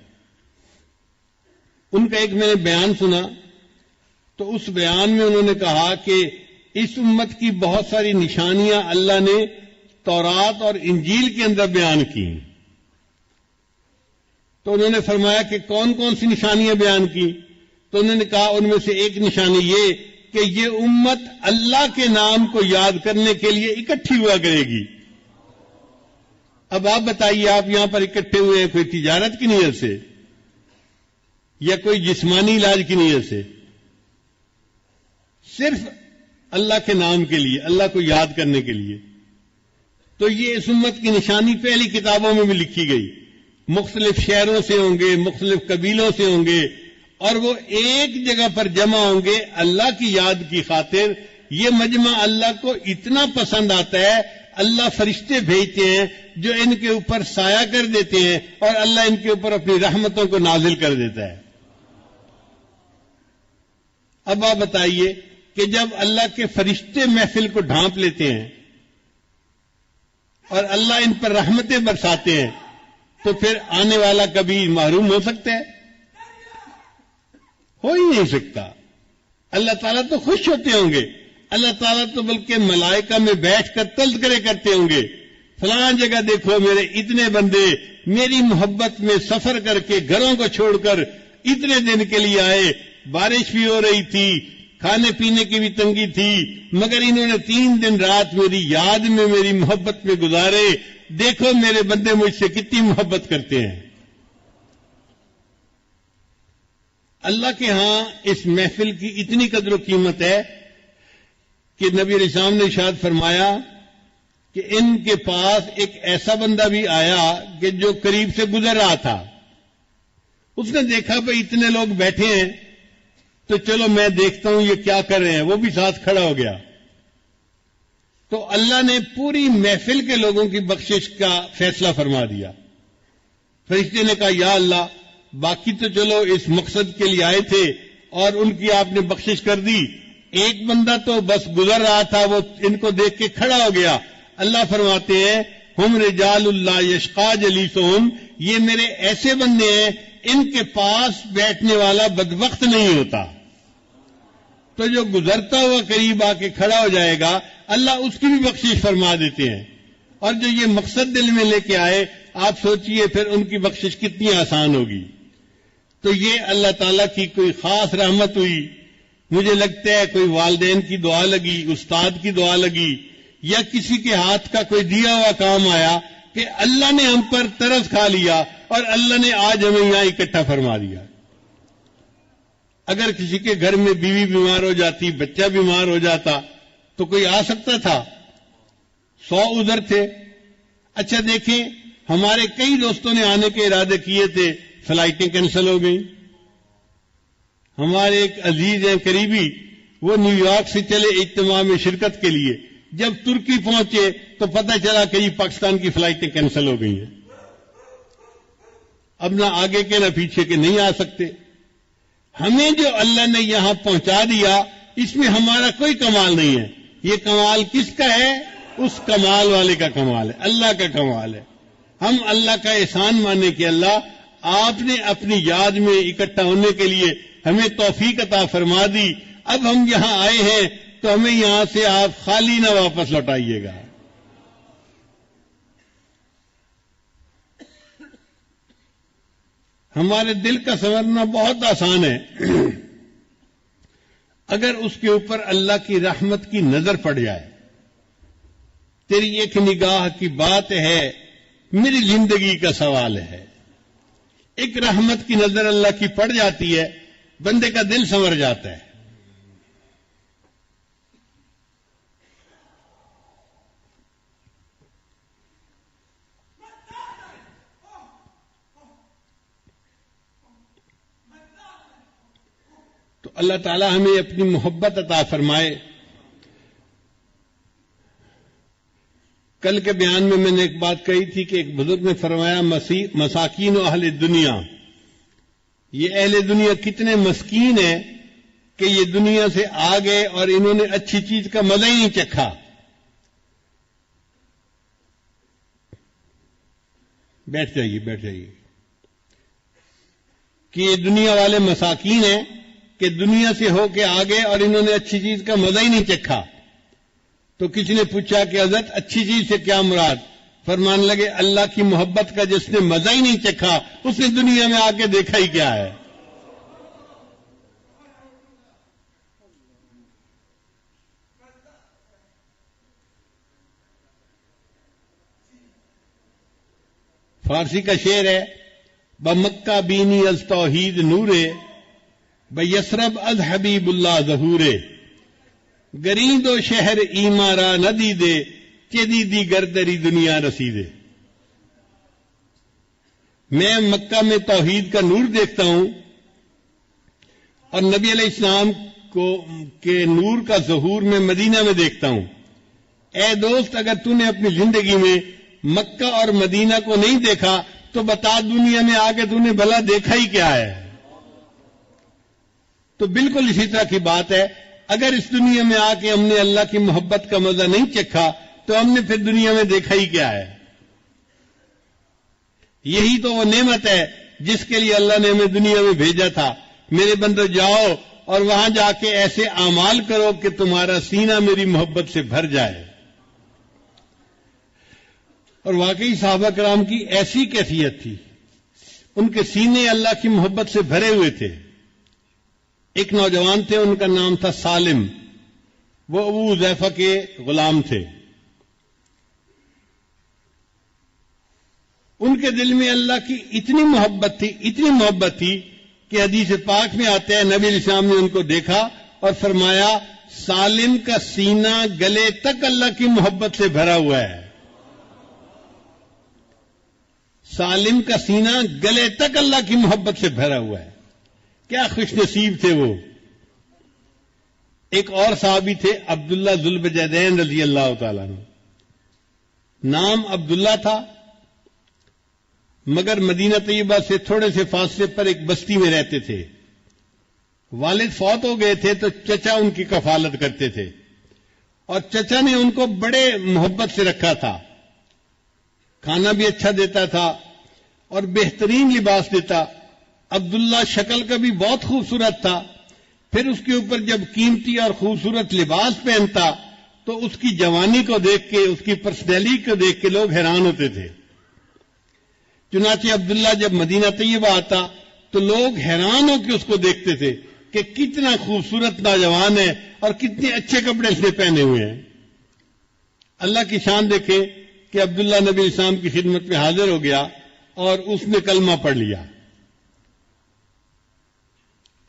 ان کا ایک میں نے بیان سنا، تو اس بیان میں انہوں نے کہا کہ اس امت کی بہت ساری نشانیاں اللہ نے تورات اور انجیل کے اندر بیان کی، تو انہوں نے فرمایا کہ کون کون سی نشانیاں بیان کی؟ تو انہوں نے کہا ان میں سے ایک نشانی یہ کہ یہ امت اللہ کے نام کو یاد کرنے کے لیے اکٹھی ہوا کرے گی۔ اب آپ بتائیے، آپ یہاں پر اکٹھے ہوئے ہیں کوئی تجارت کی نیت سے یا کوئی جسمانی علاج کی نیت سے؟ صرف اللہ کے نام کے لیے، اللہ کو یاد کرنے کے لیے۔ تو یہ اس امت کی نشانی پہلی کتابوں میں بھی لکھی گئی، مختلف شہروں سے ہوں گے، مختلف قبیلوں سے ہوں گے، اور وہ ایک جگہ پر جمع ہوں گے اللہ کی یاد کی خاطر۔ یہ مجمع اللہ کو اتنا پسند آتا ہے، اللہ فرشتے بھیجتے ہیں جو ان کے اوپر سایہ کر دیتے ہیں، اور اللہ ان کے اوپر اپنی رحمتوں کو نازل کر دیتا ہے۔ اب آپ بتائیے کہ جب اللہ کے فرشتے محفل کو ڈھانپ لیتے ہیں اور اللہ ان پر رحمتیں برساتے ہیں، تو پھر آنے والا کبھی محروم ہو سکتا ہے؟ ہو ہی نہیں سکتا۔ اللہ تعالیٰ تو خوش ہوتے ہوں گے، اللہ تعالیٰ تو بلکہ ملائکہ میں بیٹھ کر تذکرے کرتے ہوں گے، فلاں جگہ دیکھو میرے اتنے بندے میری محبت میں سفر کر کے گھروں کو چھوڑ کر اتنے دن کے لیے آئے، بارش بھی ہو رہی تھی، کھانے پینے کی بھی تنگی تھی، مگر انہوں نے 3 دن رات میری یاد میں، میری محبت میں گزارے۔ دیکھو میرے بندے مجھ سے کتنی محبت کرتے ہیں۔ اللہ کے ہاں اس محفل کی اتنی قدر و قیمت ہے کہ نبی علیہ السلام نے ارشاد فرمایا کہ ان کے پاس ایک ایسا بندہ بھی آیا کہ جو قریب سے گزر رہا تھا، اس نے دیکھا بھئی اتنے لوگ بیٹھے ہیں تو چلو میں دیکھتا ہوں یہ کیا کر رہے ہیں، وہ بھی ساتھ کھڑا ہو گیا۔ تو اللہ نے پوری محفل کے لوگوں کی بخشش کا فیصلہ فرما دیا۔ فرشتے نے کہا یا اللہ، باقی تو چلو اس مقصد کے لیے آئے تھے اور ان کی آپ نے بخشش کر دی، ایک بندہ تو بس گزر رہا تھا، وہ ان کو دیکھ کے کھڑا ہو گیا۔ اللہ فرماتے ہیں ہم رجال اللہ یشقا جلیسہم، یہ میرے ایسے بندے ہیں ان کے پاس بیٹھنے والا بدبخت نہیں ہوتا۔ تو جو گزرتا ہوا قریب آ کے کھڑا ہو جائے گا اللہ اس کی بھی بخشش فرما دیتے ہیں، اور جو یہ مقصد دل میں لے کے آئے آپ سوچئے پھر ان کی بخشش کتنی آسان ہوگی۔ تو یہ اللہ تعالیٰ کی کوئی خاص رحمت ہوئی۔ مجھے لگتا ہے کوئی والدین کی دعا لگی، استاد کی دعا لگی، یا کسی کے ہاتھ کا کوئی دیا ہوا کام آیا کہ اللہ نے ہم پر ترس کھا لیا اور اللہ نے آج ہمیں یہاں اکٹھا فرما دیا۔ اگر کسی کے گھر میں بیوی بیمار ہو جاتی، بچہ بیمار ہو جاتا تو کوئی آ سکتا تھا؟ 100 ادھر تھے۔ اچھا دیکھیں، ہمارے کئی دوستوں نے آنے کے ارادے کیے تھے، فلائٹیں کینسل ہو گئیں۔ ہمارے ایک عزیز ہیں قریبی، وہ نیو یارک سے چلے اجتماع میں شرکت کے لیے، جب ترکی پہنچے تو پتہ چلا کہ پاکستان کی فلائٹیں کینسل ہو گئی ہیں، اب نہ آگے کے نہ پیچھے کے نہیں آ سکتے۔ ہمیں جو اللہ نے یہاں پہنچا دیا اس میں ہمارا کوئی کمال نہیں ہے، یہ کمال کس کا ہے؟ اس کمال والے کا کمال ہے، اللہ کا کمال ہے۔ ہم اللہ کا احسان مانیں کہ اللہ آپ نے اپنی یاد میں اکٹھا ہونے کے لیے ہمیں توفیق عطا فرما دی۔ اب ہم یہاں آئے ہیں تو ہمیں یہاں سے آپ خالی نہ واپس لوٹائیے گا۔ ہمارے دل کا سنورنا بہت آسان ہے، اگر اس کے اوپر اللہ کی رحمت کی نظر پڑ جائے۔ تیری ایک نگاہ کی بات ہے، میری زندگی کا سوال ہے۔ ایک رحمت کی نظر اللہ کی پڑ جاتی ہے، بندے کا دل سنور جاتا ہے۔ تو اللہ تعالی ہمیں اپنی محبت عطا فرمائے۔ کل کے بیان میں نے ایک بات کہی تھی کہ ایک بزرگ نے فرمایا مساکین و اہل دنیا، یہ اہل دنیا کتنے مسکین ہیں کہ یہ دنیا سے آ گئے اور انہوں نے اچھی چیز کا مزہ ہی نہیں چکھا۔ بیٹھ جائیے بیٹھ جائیے۔ کہ یہ دنیا والے مساکین ہیں کہ دنیا سے ہو کے آگے اور انہوں نے اچھی چیز کا مزہ ہی نہیں چکھا. تو کسی نے پوچھا کہ حضرت اچھی چیز سے کیا مراد؟ فرمانے لگے اللہ کی محبت کا جس نے مزہ ہی نہیں چکھا اس نے دنیا میں آ کے دیکھا ہی کیا ہے. فارسی کا شعر ہے بمکہ بینی از توحید نورے بیسرب از حبیب اللہ ظہورے گریند و شہر ایمارا ندی دے چیدی دی گردری دنیا رسیدے. میں مکہ میں توحید کا نور دیکھتا ہوں اور نبی علیہ السلام کے نور کا ظہور میں مدینہ میں دیکھتا ہوں. اے دوست اگر تو نے اپنی زندگی میں مکہ اور مدینہ کو نہیں دیکھا تو بتا دنیا میں آ کے تو نے بھلا دیکھا ہی کیا ہے؟ تو بالکل اسی طرح کی بات ہے. اگر اس دنیا میں آ کے ہم نے اللہ کی محبت کا مزہ نہیں چکھا تو ہم نے پھر دنیا میں دیکھا ہی کیا ہے؟ یہی تو وہ نعمت ہے جس کے لیے اللہ نے ہمیں دنیا میں بھیجا تھا. میرے بندو جاؤ اور وہاں جا کے ایسے اعمال کرو کہ تمہارا سینہ میری محبت سے بھر جائے. اور واقعی صحابہ کرام کی ایسی کیفیت تھی، ان کے سینے اللہ کی محبت سے بھرے ہوئے تھے. ایک نوجوان تھے، ان کا نام تھا سالم، وہ ابو حذیفہ کے غلام تھے. ان کے دل میں اللہ کی اتنی محبت تھی کہ حدیث پاک میں آتے ہیں نبی علیہ السلام نے ان کو دیکھا اور فرمایا سالم کا سینہ گلے تک اللہ کی محبت سے بھرا ہوا ہے. سالم کا سینہ گلے تک اللہ کی محبت سے بھرا ہوا ہے. کیا خوش نصیب تھے وہ. ایک اور صحابی تھے عبداللہ ذوالبجدین رضی اللہ تعالیٰ عنہ. نام عبداللہ تھا مگر مدینہ طیبہ سے تھوڑے سے فاصلے پر ایک بستی میں رہتے تھے. والد فوت ہو گئے تھے تو چچا ان کی کفالت کرتے تھے اور چچا نے ان کو بڑے محبت سے رکھا تھا. کھانا بھی اچھا دیتا تھا اور بہترین لباس دیتا. عبداللہ شکل کا بھی بہت خوبصورت تھا. پھر اس کے اوپر جب قیمتی اور خوبصورت لباس پہنتا تو اس کی جوانی کو دیکھ کے، اس کی پرسنالٹی کو دیکھ کے لوگ حیران ہوتے تھے. چنانچہ عبداللہ جب مدینہ طیبہ آتا تو لوگ حیران ہو کے اس کو دیکھتے تھے کہ کتنا خوبصورت نوجوان ہے اور کتنے اچھے کپڑے اس نے پہنے ہوئے ہیں. اللہ کی شان دیکھیں کہ عبداللہ نبی اسلام کی خدمت میں حاضر ہو گیا اور اس نے کلمہ پڑھ لیا.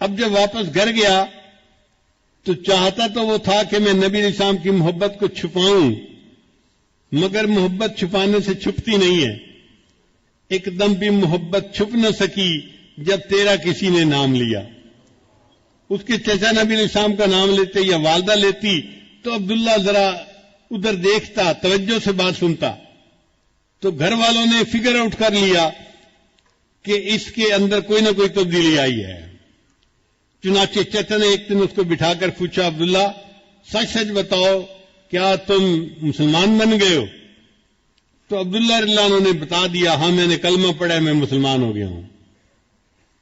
اب جب واپس گھر گیا تو چاہتا تو وہ تھا کہ میں نبی اسلام کی محبت کو چھپاؤں، مگر محبت چھپانے سے چھپتی نہیں ہے. ایک دم بھی محبت چھپ نہ سکی جب تیرا کسی نے نام لیا. اس کے چچا نبی اسلام کا نام لیتے یا والدہ لیتی تو عبداللہ ذرا ادھر دیکھتا، توجہ سے بات سنتا. تو گھر والوں نے فگر آؤٹ کر لیا کہ اس کے اندر کوئی نہ کوئی تبدیلی آئی ہے. چنانچہ چچا نے ایک دن اس کو بٹھا کر پوچھا عبداللہ سچ سچ بتاؤ کیا تم مسلمان بن گئے ہو؟ تو عبداللہ رضی اللہ عنہ نے بتا دیا ہاں میں نے کلمہ پڑھا ہے، میں مسلمان ہو گیا ہوں.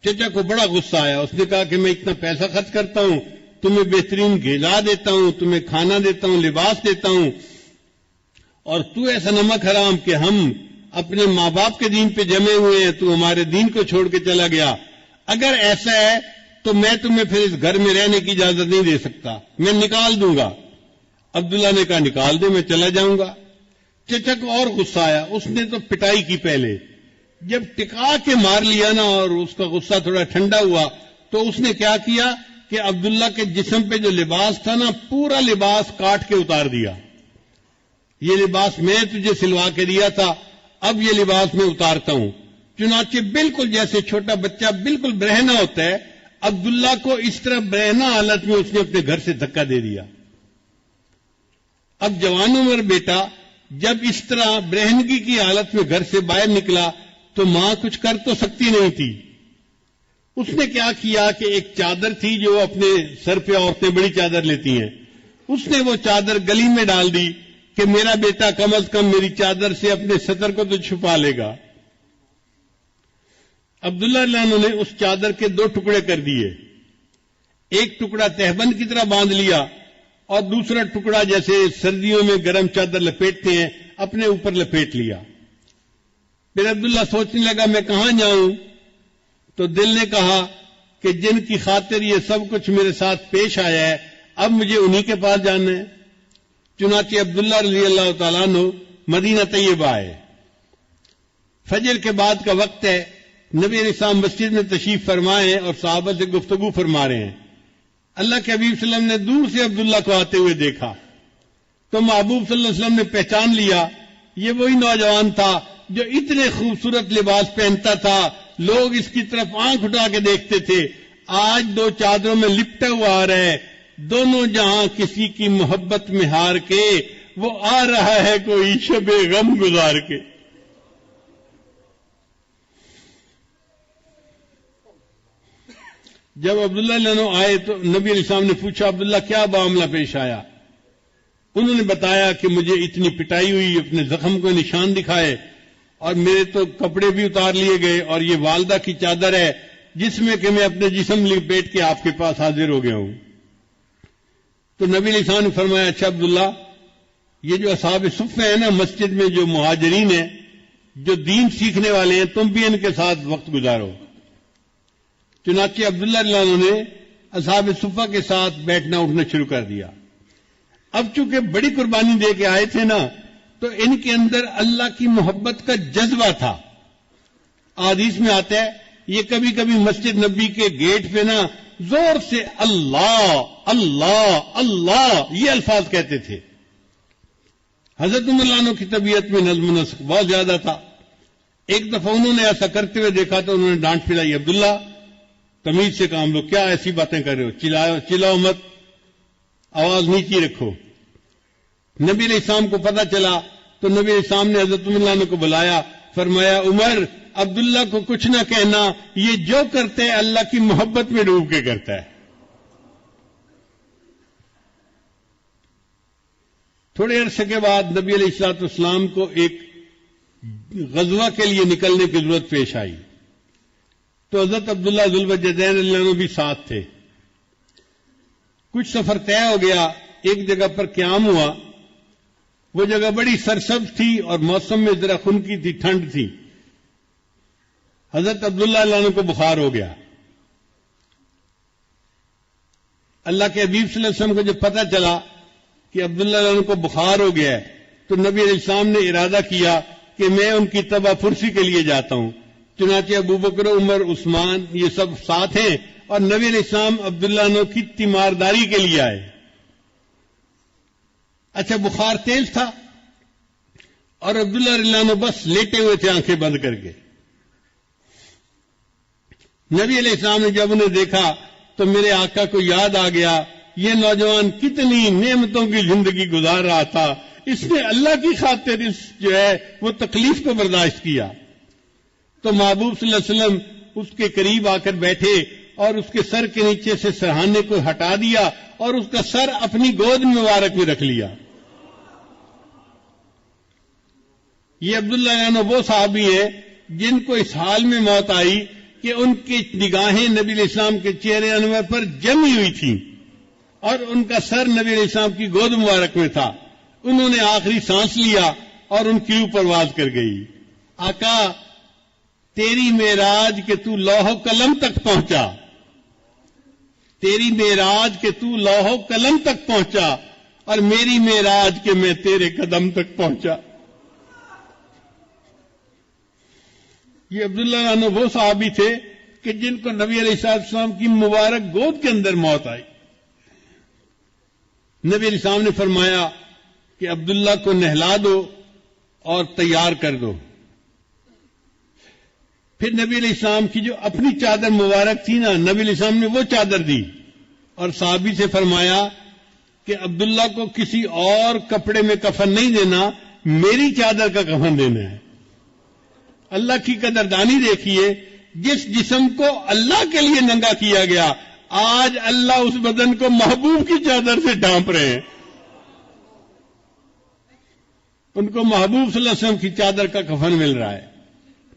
چچا کو بڑا غصہ آیا. اس نے کہا کہ میں اتنا پیسہ خرچ کرتا ہوں، تمہیں بہترین غذا دیتا ہوں، تمہیں کھانا دیتا ہوں، لباس دیتا ہوں، اور تو ایسا نمک حرام کہ ہم اپنے ماں باپ کے دین پہ جمے ہوئے ہیں، تو ہمارے دین کو چھوڑ کے چلا گیا. اگر ایسا ہے تو میں تمہیں پھر اس گھر میں رہنے کی اجازت نہیں دے سکتا، میں نکال دوں گا. عبداللہ نے کہا نکال دے، میں چلا جاؤں گا. چچا کو اور غصہ آیا. اس نے تو پٹائی کی. پہلے جب ٹکا کے مار لیا نا اور اس کا غصہ تھوڑا ٹھنڈا ہوا تو اس نے کیا کیا کہ عبداللہ کے جسم پہ جو لباس تھا نا پورا لباس کاٹ کے اتار دیا. یہ لباس میں تجھے سلوا کے دیا تھا، اب یہ لباس میں اتارتا ہوں. چنانچہ بالکل جیسے چھوٹا بچہ بالکل برہنہ ہوتا ہے، عبداللہ کو اس طرح برہنہ حالت میں اس نے اپنے گھر سے دھکا دے دیا. اب جوان عمر بیٹا جب اس طرح برہنگی کی حالت میں گھر سے باہر نکلا تو ماں کچھ کر تو سکتی نہیں تھی. اس نے کیا کیا کہ ایک چادر تھی جو اپنے سر پہ عورتیں بڑی چادر لیتی ہیں، اس نے وہ چادر گلی میں ڈال دی کہ میرا بیٹا کم از کم میری چادر سے اپنے سطر کو تو چھپا لے گا. عبداللہ رضی اللہ عنہ نے اس چادر کے 2 ٹکڑے کر دیے، ایک ٹکڑا تہبند کی طرح باندھ لیا اور دوسرا ٹکڑا جیسے سردیوں میں گرم چادر لپیٹتے ہیں اپنے اوپر لپیٹ لیا۔ پھر عبداللہ سوچنے لگا میں کہاں جاؤں؟ تو دل نے کہا کہ جن کی خاطر یہ سب کچھ میرے ساتھ پیش آیا ہے اب مجھے انہی کے پاس جانا ہے۔ چنانچہ عبداللہ رضی اللہ تعالیٰ عنہ مدینہ طیبہ آئے۔ فجر کے بعد کا وقت ہے، نبی علیہ السلام مسجد میں تشریف فرمائے اور صحابہ سے گفتگو فرما رہے ہیں۔ اللہ کے حبیب صلی اللہ علیہ وسلم نے دور سے عبداللہ کو آتے ہوئے دیکھا تو محبوب صلی اللہ علیہ وسلم نے پہچان لیا یہ وہی نوجوان تھا جو اتنے خوبصورت لباس پہنتا تھا، لوگ اس کی طرف آنکھ اٹھا کے دیکھتے تھے، آج 2 چادروں میں لپٹا ہوا آ رہا ہے، دونوں جہاں کسی کی محبت میں ہار کے وہ آ رہا ہے کوئی شب غم گزار کے۔ جب عبداللہ عنہ آئے تو نبی علیہ السلام نے پوچھا عبداللہ کیا معاملہ پیش آیا؟ انہوں نے بتایا کہ مجھے اتنی پٹائی ہوئی، اپنے زخم کو نشان دکھائے اور میرے تو کپڑے بھی اتار لیے گئے اور یہ والدہ کی چادر ہے جس میں کہ میں اپنے جسم لپیٹ کے آپ کے پاس حاضر ہو گیا ہوں۔ تو نبی علیہ السلام نے فرمایا اچھا عبداللہ یہ جو اصحاب صفہ ہیں نا مسجد میں جو مہاجرین ہیں جو دین سیکھنے والے ہیں تم بھی ان کے ساتھ وقت گزارو۔ چنانچہ عبداللہ رضی اللہ عنہ نے اصحاب صفہ کے ساتھ بیٹھنا اٹھنا شروع کر دیا۔ اب چونکہ بڑی قربانی دے کے آئے تھے نا تو ان کے اندر اللہ کی محبت کا جذبہ تھا۔ حدیث میں آتا ہے یہ کبھی کبھی مسجد نبی کے گیٹ پہ نا زور سے اللہ اللہ اللہ یہ الفاظ کہتے تھے۔ حضرت عمر رضی اللہ عنہ کی طبیعت میں نظم و نسق بہت زیادہ تھا۔ ایک دفعہ انہوں نے ایسا کرتے ہوئے دیکھا تو انہوں نے ڈانٹ پھیلائی عبداللہ تمیز سے کام لو، کیا ایسی باتیں کر رہے ہو، چلاؤ مت، آواز نیچی رکھو۔ نبی علیہ السلام کو پتہ چلا تو نبی علیہ السلام نے حضرت عمر رضی اللہ عنہ کو بلایا، فرمایا عمر عبداللہ کو کچھ نہ کہنا، یہ جو کرتے ہے اللہ کی محبت میں ڈوب کے کرتا ہے۔ تھوڑے عرصے کے بعد نبی علیہ السلام کو ایک غزوہ کے لیے نکلنے کی ضرورت پیش آئی تو حضرت عبداللہ ذوالوجہین رضی اللہ عنہ بھی ساتھ تھے۔ کچھ سفر طے ہو گیا، ایک جگہ پر قیام ہوا، وہ جگہ بڑی سرسبز تھی اور موسم میں ذرا خنکی تھی، ٹھنڈ تھی۔ حضرت عبداللہ رضی اللہ عنہ کو بخار ہو گیا۔ اللہ کے حبیب صلی اللہ علیہ وسلم کو جب پتہ چلا کہ عبداللہ رضی اللہ عنہ کو بخار ہو گیا ہے تو نبی علیہ السلام نے ارادہ کیا کہ میں ان کی تباہ پرسی کے لیے جاتا ہوں۔ چنانچہ ابو بکر عمر عثمان یہ سب ساتھ ہیں اور نبی علیہ السلام عبداللہ عنہ کی تیمارداری کے لیے آئے۔ اچھا بخار تیز تھا اور عبداللہ رضی اللہ عنہ بس لیٹے ہوئے تھے آنکھیں بند کر کے۔ نبی علیہ السلام نے جب انہیں دیکھا تو میرے آقا کو یاد آ گیا یہ نوجوان کتنی نعمتوں کی زندگی گزار رہا تھا، اس نے اللہ کی خاطر اس جو ہے وہ تکلیف کو برداشت کیا۔ تو محبوب صلی اللہ علیہ وسلم اس کے قریب آ کر بیٹھے اور اس کے سر کے نیچے سے سرہانے کو ہٹا دیا اور اس کا سر اپنی گود مبارک میں رکھ لیا۔ یہ عبداللہ عنہ وہ صحابی ہیں جن کو اس حال میں موت آئی کہ ان کی نگاہیں نبی علیہ السلام کے چہرے انور پر جمی ہوئی تھیں اور ان کا سر نبی علیہ السلام کی گود مبارک میں تھا۔ انہوں نے آخری سانس لیا اور ان کی اوپر پرواز کر گئی۔ آقا تیری معراج کہ تو لوح و قلم تک پہنچا، تیری معراج کہ تو لوح و قلم تک پہنچا اور میری معراج کہ میں تیرے قدم تک پہنچا۔ یہ عبداللہ عنہ وہ صحابی تھے کہ جن کو نبی علیہ السلام کی مبارک گود کے اندر موت آئی۔ نبی علیہ السلام نے فرمایا کہ عبداللہ کو نہلا دو اور تیار کر دو۔ پھر نبی علیہ السلام کی جو اپنی چادر مبارک تھی نا نبی علیہ السلام نے وہ چادر دی اور صحابی سے فرمایا کہ عبداللہ کو کسی اور کپڑے میں کفن نہیں دینا، میری چادر کا کفن دینا ہے۔ اللہ کی قدردانی دیکھیے، جس جسم کو اللہ کے لیے ننگا کیا گیا آج اللہ اس بدن کو محبوب کی چادر سے ڈھانپ رہے ہیں۔ ان کو محبوب صلی اللہ علیہ وسلم کی چادر کا کفن مل رہا ہے۔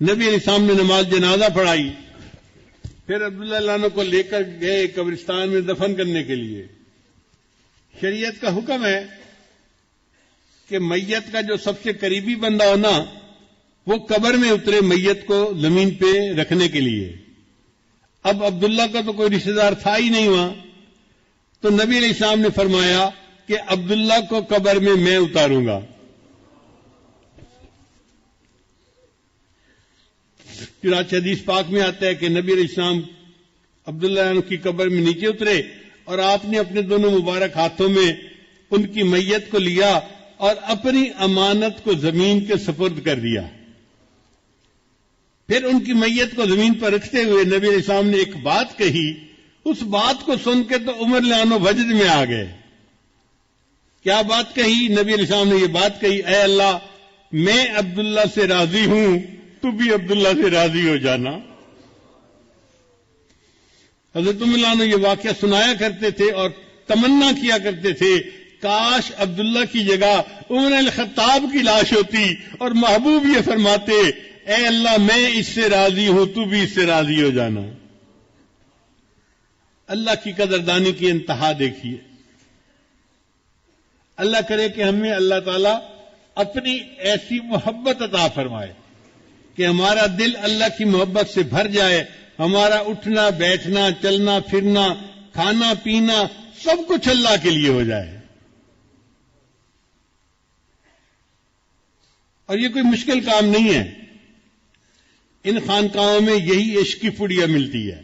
نبی علیہ السلام نے نماز جنازہ پڑھائی، پھر عبداللہ اللہ عنہ کو لے کر گئے قبرستان میں دفن کرنے کے لیے۔ شریعت کا حکم ہے کہ میت کا جو سب سے قریبی بندہ ہونا وہ قبر میں اترے میت کو زمین پہ رکھنے کے لیے۔ اب عبداللہ کا تو کوئی رشتہ دار تھا ہی نہیں وہاں، تو نبی علیہ السلام نے فرمایا کہ عبداللہ کو قبر میں اتاروں گا۔ چنانچہ حدیث پاک میں آتا ہے کہ نبی علیہ السلام عبداللہ عنہ کی قبر میں نیچے اترے اور آپ نے اپنے دونوں مبارک ہاتھوں میں ان کی میت کو لیا اور اپنی امانت کو زمین کے سپرد کر دیا۔ پھر ان کی میت کو زمین پر رکھتے ہوئے نبی علیہ السلام نے ایک بات کہی، اس بات کو سن کے تو عمر لانو وجد میں آ گئے۔ کیا بات کہی؟ نبی علیہ السلام نے یہ بات کہی، اے اللہ میں عبداللہ سے راضی ہوں، تو بھی عبداللہ سے راضی ہو جانا۔ حضرت عمر لانو یہ واقعہ سنایا کرتے تھے اور تمنا کیا کرتے تھے کاش عبداللہ کی جگہ عمر الخطاب کی لاش ہوتی اور محبوب یہ فرماتے اے اللہ میں اس سے راضی ہوں، تو بھی اس سے راضی ہو جانا۔ اللہ کی قدردانی کی انتہا دیکھیے۔ اللہ کرے کہ ہمیں اللہ تعالیٰ اپنی ایسی محبت عطا فرمائے کہ ہمارا دل اللہ کی محبت سے بھر جائے، ہمارا اٹھنا بیٹھنا چلنا پھرنا کھانا پینا سب کچھ اللہ کے لیے ہو جائے۔ اور یہ کوئی مشکل کام نہیں ہے، ان خانقاہوں میں یہی عشق کی پڑیا ملتی ہے۔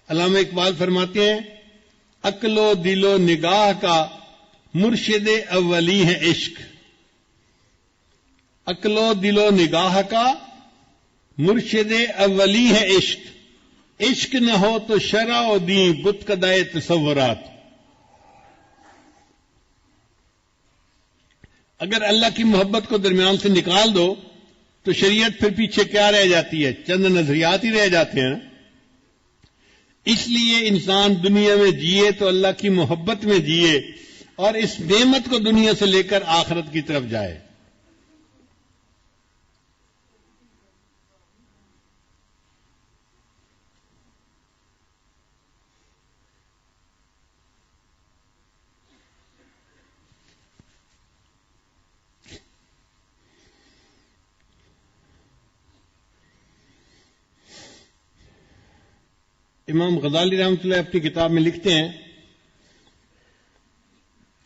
علامہ اقبال فرماتے ہیں عقل و دل و نگاہ کا مرشد اولی ہے عشق، عقل و دل و نگاہ کا مرشد اولی ہے عشق، عشق نہ ہو تو شرع و دین بت کدائے تصورات۔ اگر اللہ کی محبت کو درمیان سے نکال دو تو شریعت پھر پیچھے کیا رہ جاتی ہے؟ چند نظریات ہی رہ جاتے ہیں۔ اس لیے انسان دنیا میں جیے تو اللہ کی محبت میں جیے اور اس نعمت کو دنیا سے لے کر آخرت کی طرف جائے۔ امام غزالی رحمۃ اللہ اپنی کتاب میں لکھتے ہیں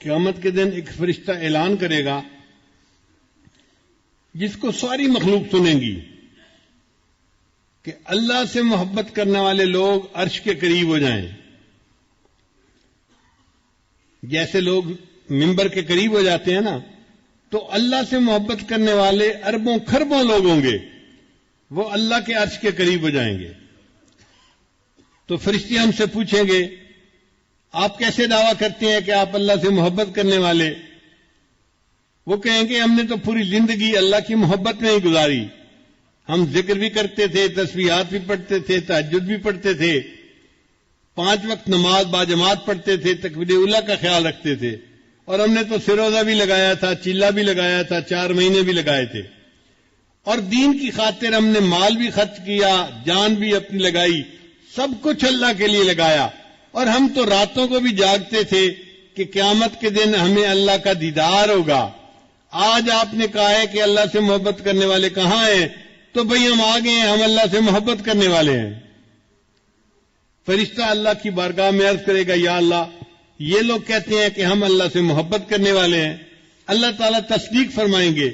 قیامت کے دن ایک فرشتہ اعلان کرے گا جس کو ساری مخلوق سنیں گی کہ اللہ سے محبت کرنے والے لوگ عرش کے قریب ہو جائیں۔ جیسے لوگ ممبر کے قریب ہو جاتے ہیں نا، تو اللہ سے محبت کرنے والے اربوں خربوں لوگ ہوں گے، وہ اللہ کے عرش کے قریب ہو جائیں گے۔ تو فرشتے ہم سے پوچھیں گے آپ کیسے دعویٰ کرتے ہیں کہ آپ اللہ سے محبت کرنے والے؟ وہ کہیں گے ہم نے تو پوری زندگی اللہ کی محبت میں ہی گزاری، ہم ذکر بھی کرتے تھے، تسبیحات بھی پڑھتے تھے، تہجد بھی پڑھتے تھے، 5 وقت نماز باجماعت پڑھتے تھے، تکبیر اولیٰ کا خیال رکھتے تھے، اور ہم نے تو سروزہ بھی لگایا تھا، چیلا بھی لگایا تھا، 4 مہینے بھی لگائے تھے، اور دین کی خاطر ہم نے مال بھی خرچ کیا، جان بھی اپنی لگائی، سب کچھ اللہ کے لیے لگایا، اور ہم تو راتوں کو بھی جاگتے تھے کہ قیامت کے دن ہمیں اللہ کا دیدار ہوگا۔ آج آپ نے کہا ہے کہ اللہ سے محبت کرنے والے کہاں ہیں؟ تو بھئی ہم آ گئے ہیں، ہم اللہ سے محبت کرنے والے ہیں۔ فرشتہ اللہ کی بارگاہ میں عرض کرے گا یا اللہ یہ لوگ کہتے ہیں کہ ہم اللہ سے محبت کرنے والے ہیں۔ اللہ تعالیٰ تصدیق فرمائیں گے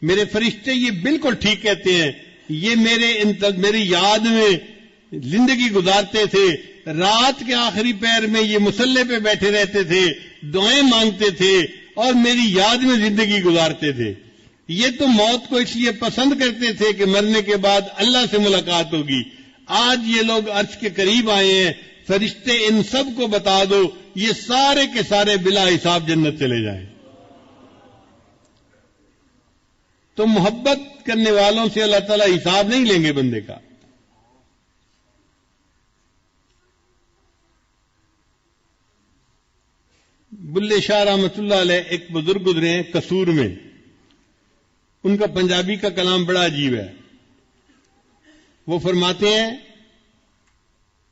میرے فرشتے یہ بالکل ٹھیک کہتے ہیں، یہ میری یاد میں زندگی گزارتے تھے، رات کے آخری پہر میں یہ مصلے پہ بیٹھے رہتے تھے، دعائیں مانگتے تھے اور میری یاد میں زندگی گزارتے تھے۔ یہ تو موت کو اس لیے پسند کرتے تھے کہ مرنے کے بعد اللہ سے ملاقات ہوگی۔ آج یہ لوگ عرش کے قریب آئے ہیں، فرشتے ان سب کو بتا دو یہ سارے کے سارے بلا حساب جنت چلے جائیں۔ تو محبت کرنے والوں سے اللہ تعالیٰ حساب نہیں لیں گے بندے کا۔ بلے شاہ رحمۃ اللہ علیہ ایک بزرگ گزرے ہیں قصور میں، ان کا پنجابی کا کلام بڑا عجیب ہے. وہ فرماتے ہیں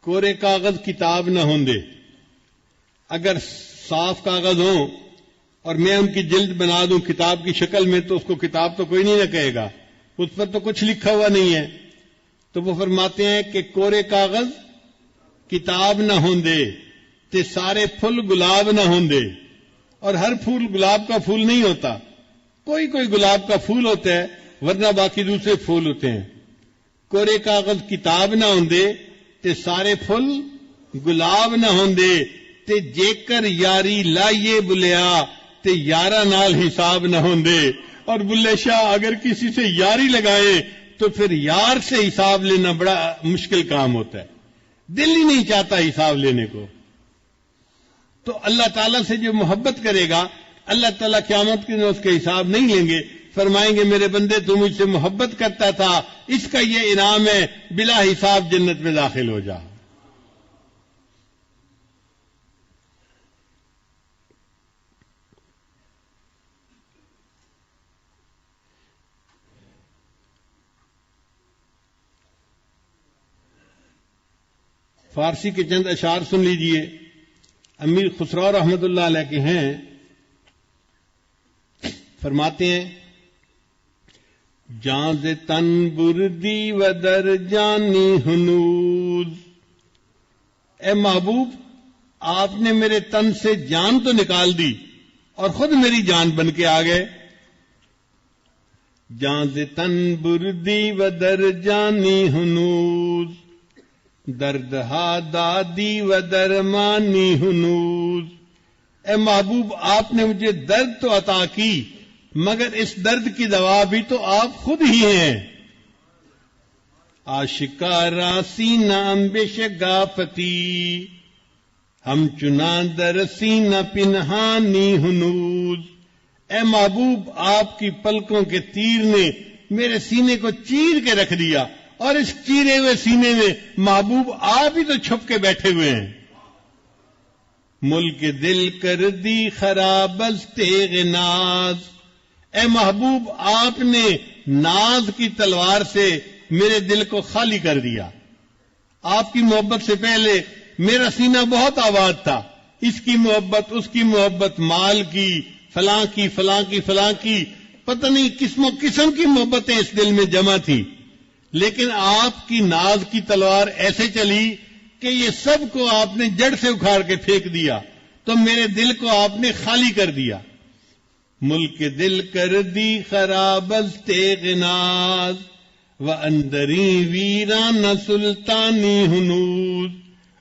کورے کاغذ کتاب نہ ہوندے. اگر صاف کاغذ ہوں اور میں ان کی جلد بنا دوں کتاب کی شکل میں تو اس کو کتاب تو کوئی نہیں نہ کہے گا, اس پر تو کچھ لکھا ہوا نہیں ہے. تو وہ فرماتے ہیں کہ کورے کاغذ کتاب نہ ہوندے تے سارے پھل گلاب نہ ہوندے. اور ہر پھول گلاب کا پھول نہیں ہوتا, کوئی کوئی گلاب کا پھول ہوتا ہے ورنہ باقی دوسرے پھول ہوتے ہیں. کورے کاغذ کتاب نہ ہوندے تے سارے پھل گلاب نہ ہوندے تے جے کر یاری لائیے بلیا تے یارہ نال حساب نہ ہوندے. اور بلے شاہ اگر کسی سے یاری لگائے تو پھر یار سے حساب لینا بڑا مشکل کام ہوتا ہے, دل ہی نہیں چاہتا حساب لینے کو. تو اللہ تعالیٰ سے جو محبت کرے گا اللہ تعالیٰ قیامت کے دن اس کے حساب نہیں لیں گے, فرمائیں گے میرے بندے تو مجھ سے محبت کرتا تھا, اس کا یہ انعام ہے, بلا حساب جنت میں داخل ہو جا. فارسی کے چند اشعار سن لیجئے. امیر خسرو رحمت اللہ علیہ کے ہیں, فرماتے ہیں جان ز تن بردی و در جانی ہنوز. اے محبوب آپ نے میرے تن سے جان تو نکال دی اور خود میری جان بن کے آ گئے. جان ز تن بردی و در جانی ہنوز دردہا دادی و درمانی ہنوز. اے محبوب آپ نے مجھے درد تو عطا کی مگر اس درد کی دوا بھی تو آپ خود ہی ہیں. آشکارا سینہ امبش گافتی ہم چنا در سینہ پنہانی ہنوز. اے محبوب آپ کی پلکوں کے تیر نے میرے سینے کو چیر کے رکھ دیا اور اس چیرے ہوئے سینے میں محبوب آپ ہی تو چھپ کے بیٹھے ہوئے ہیں. ملک دل کر دی خراب از تیغ ناز. اے محبوب آپ نے ناز کی تلوار سے میرے دل کو خالی کر دیا. آپ کی محبت سے پہلے میرا سینہ بہت آباد تھا, اس کی محبت اس کی محبت, مال کی فلاں کی فلاں کی فلاں کی, پتہ نہیں قسم و قسم کی محبتیں اس دل میں جمع تھی. لیکن آپ کی ناز کی تلوار ایسے چلی کہ یہ سب کو آپ نے جڑ سے اکھاڑ کے پھینک دیا, تو میرے دل کو آپ نے خالی کر دیا. ملک دل کر دی خراب از تیغ ناز و اندری ویران سلطانی ہنوز.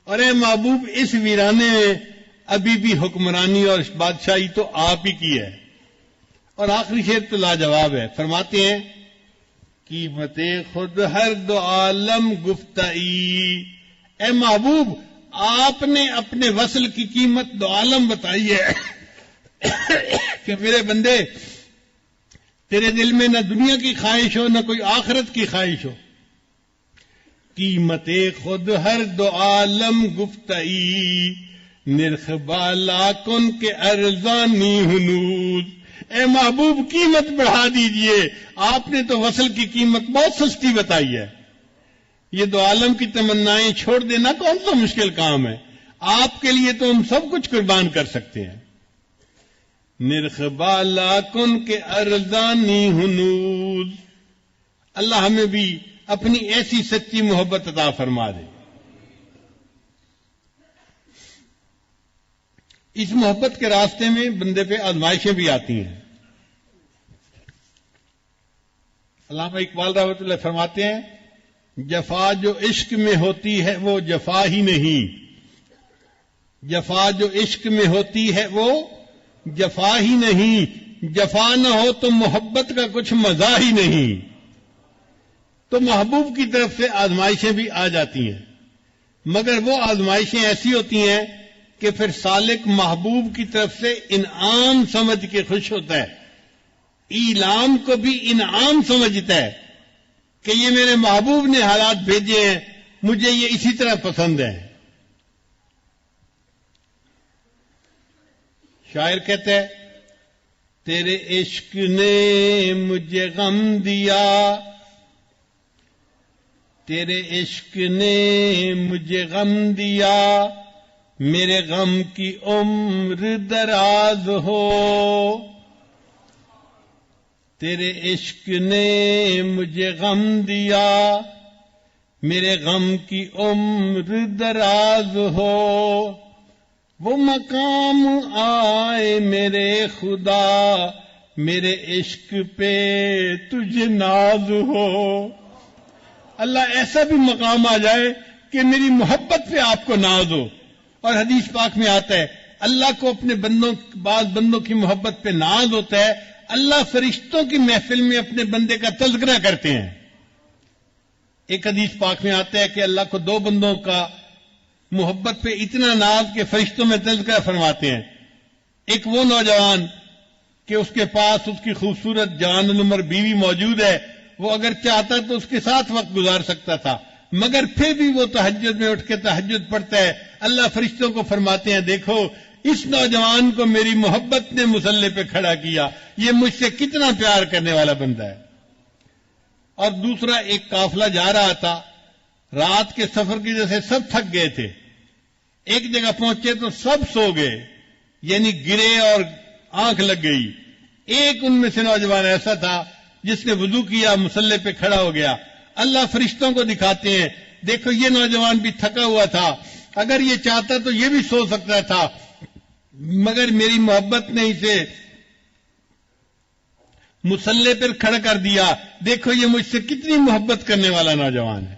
اور اے محبوب اس ویرانے میں ابھی بھی حکمرانی اور بادشاہی تو آپ ہی کی ہے. اور آخری شعر تو لاجواب ہے, فرماتے ہیں قیمت خود ہر دو عالم گفتائی. اے محبوب آپ نے اپنے وصل کی قیمت دو عالم بتائی ہے کہ میرے بندے تیرے دل میں نہ دنیا کی خواہش ہو نہ کوئی آخرت کی خواہش ہو. قیمت خود ہر دو عالم گفتائی نرخ بالا کن کے ارزانی ہنوز. اے محبوب قیمت بڑھا دیجئے, آپ نے تو وصل کی قیمت بہت سستی بتائی ہے. یہ دو عالم کی تمنائیں چھوڑ دینا کون سا مشکل کام ہے, آپ کے لیے تو ہم سب کچھ قربان کر سکتے ہیں. نرخ بالا کن کے ارزانی ہنوز. اللہ ہمیں بھی اپنی ایسی سچی محبت عطا فرما دے. اس محبت کے راستے میں بندے پہ آزمائشیں بھی آتی ہیں. علامہ اقبال رحمۃ اللہ فرماتے ہیں جفا جو عشق میں ہوتی ہے وہ جفا ہی نہیں. جفا جو عشق میں ہوتی ہے وہ جفا ہی نہیں. جفا نہ ہو تو محبت کا کچھ مزہ ہی نہیں. تو محبوب کی طرف سے آزمائشیں بھی آ جاتی ہیں, مگر وہ آزمائشیں ایسی ہوتی ہیں کہ پھر سالک محبوب کی طرف سے انعام سمجھ کے خوش ہوتا ہے, ایلام کو بھی انعام سمجھتا ہے کہ یہ میرے محبوب نے حالات بھیجے ہیں, مجھے یہ اسی طرح پسند ہے. شاعر کہتا ہے تیرے عشق نے مجھے غم دیا، تیرے عشق نے مجھے غم دیا، میرے غم کی عمر دراز ہو، تیرے عشق نے مجھے غم دیا، میرے غم کی عمر دراز ہو، وہ مقام آئے میرے خدا، میرے عشق پہ تجھے ناز ہو۔ اللہ ایسا بھی مقام آ جائے کہ میری محبت پہ آپ کو ناز ہو۔ اور حدیث پاک میں آتا ہے اللہ کو اپنے بعض بندوں کی محبت پہ ناز ہوتا ہے، اللہ فرشتوں کی محفل میں اپنے بندے کا تذکرہ کرتے ہیں۔ ایک حدیث پاک میں آتا ہے کہ اللہ کو دو بندوں کا محبت پہ اتنا ناز کہ فرشتوں میں تذکرہ فرماتے ہیں۔ ایک وہ نوجوان کہ اس کے پاس اس کی خوبصورت جان نمر بیوی موجود ہے، وہ اگر چاہتا تو اس کے ساتھ وقت گزار سکتا تھا، مگر پھر بھی وہ تہجد میں اٹھ کے تہجد پڑھتا ہے۔ اللہ فرشتوں کو فرماتے ہیں دیکھو اس نوجوان کو میری محبت نے مصلی پہ کھڑا کیا، یہ مجھ سے کتنا پیار کرنے والا بندہ ہے۔ اور دوسرا ایک قافلہ جا رہا تھا، رات کے سفر کی وجہ سے سب تھک گئے تھے، ایک جگہ پہنچے تو سب سو گئے، یعنی گرے اور آنکھ لگ گئی۔ ایک ان میں سے نوجوان ایسا تھا جس نے وضو کیا، مصلی پہ کھڑا ہو گیا۔ اللہ فرشتوں کو دکھاتے ہیں دیکھو یہ نوجوان بھی تھکا ہوا تھا، اگر یہ چاہتا تو یہ بھی سو سکتا تھا، مگر میری محبت نے اسے مصلی پر کھڑا کر دیا، دیکھو یہ مجھ سے کتنی محبت کرنے والا نوجوان ہے۔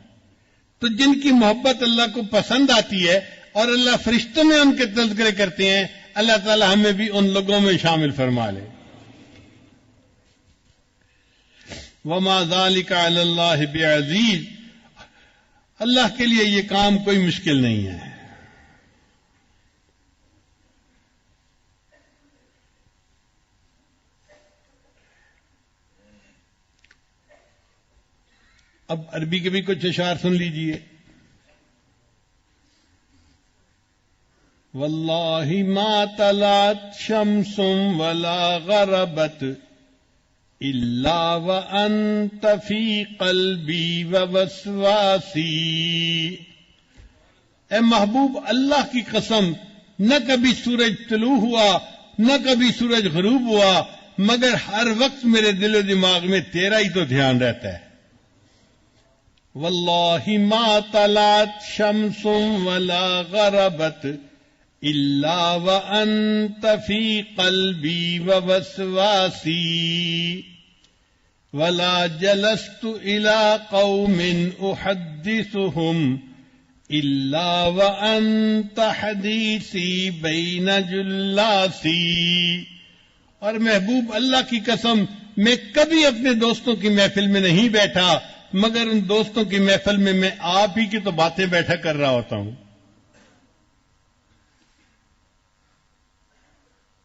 تو جن کی محبت اللہ کو پسند آتی ہے اور اللہ فرشتوں میں ان کے تذکرے کرتے ہیں، اللہ تعالی ہمیں بھی ان لوگوں میں شامل فرما لے۔ وما ذلك علی اللہ بعزیز، اللہ کے لیے یہ کام کوئی مشکل نہیں ہے۔ اب عربی کے بھی کچھ اشعار سن لیجئے۔ واللہ ما طلعت شمس ولا غربت الا وانت فی قلبی ووسواسی، اے محبوب اللہ کی قسم نہ کبھی سورج طلوع ہوا نہ کبھی سورج غروب ہوا، مگر ہر وقت میرے دل و دماغ میں تیرا ہی تو دھیان رہتا ہے۔ واللہ ما طلعت شمس ولا غربت الا وانت فی قلبی ووسواسی، ولا جلست الى قوم احدثهم الا وانت حدیثی بین جلاسی، اور محبوب اللہ کی قسم میں کبھی اپنے دوستوں کی محفل میں نہیں بیٹھا، مگر ان دوستوں کی محفل میں میں آپ ہی کی تو باتیں بیٹھا کر رہا ہوتا ہوں۔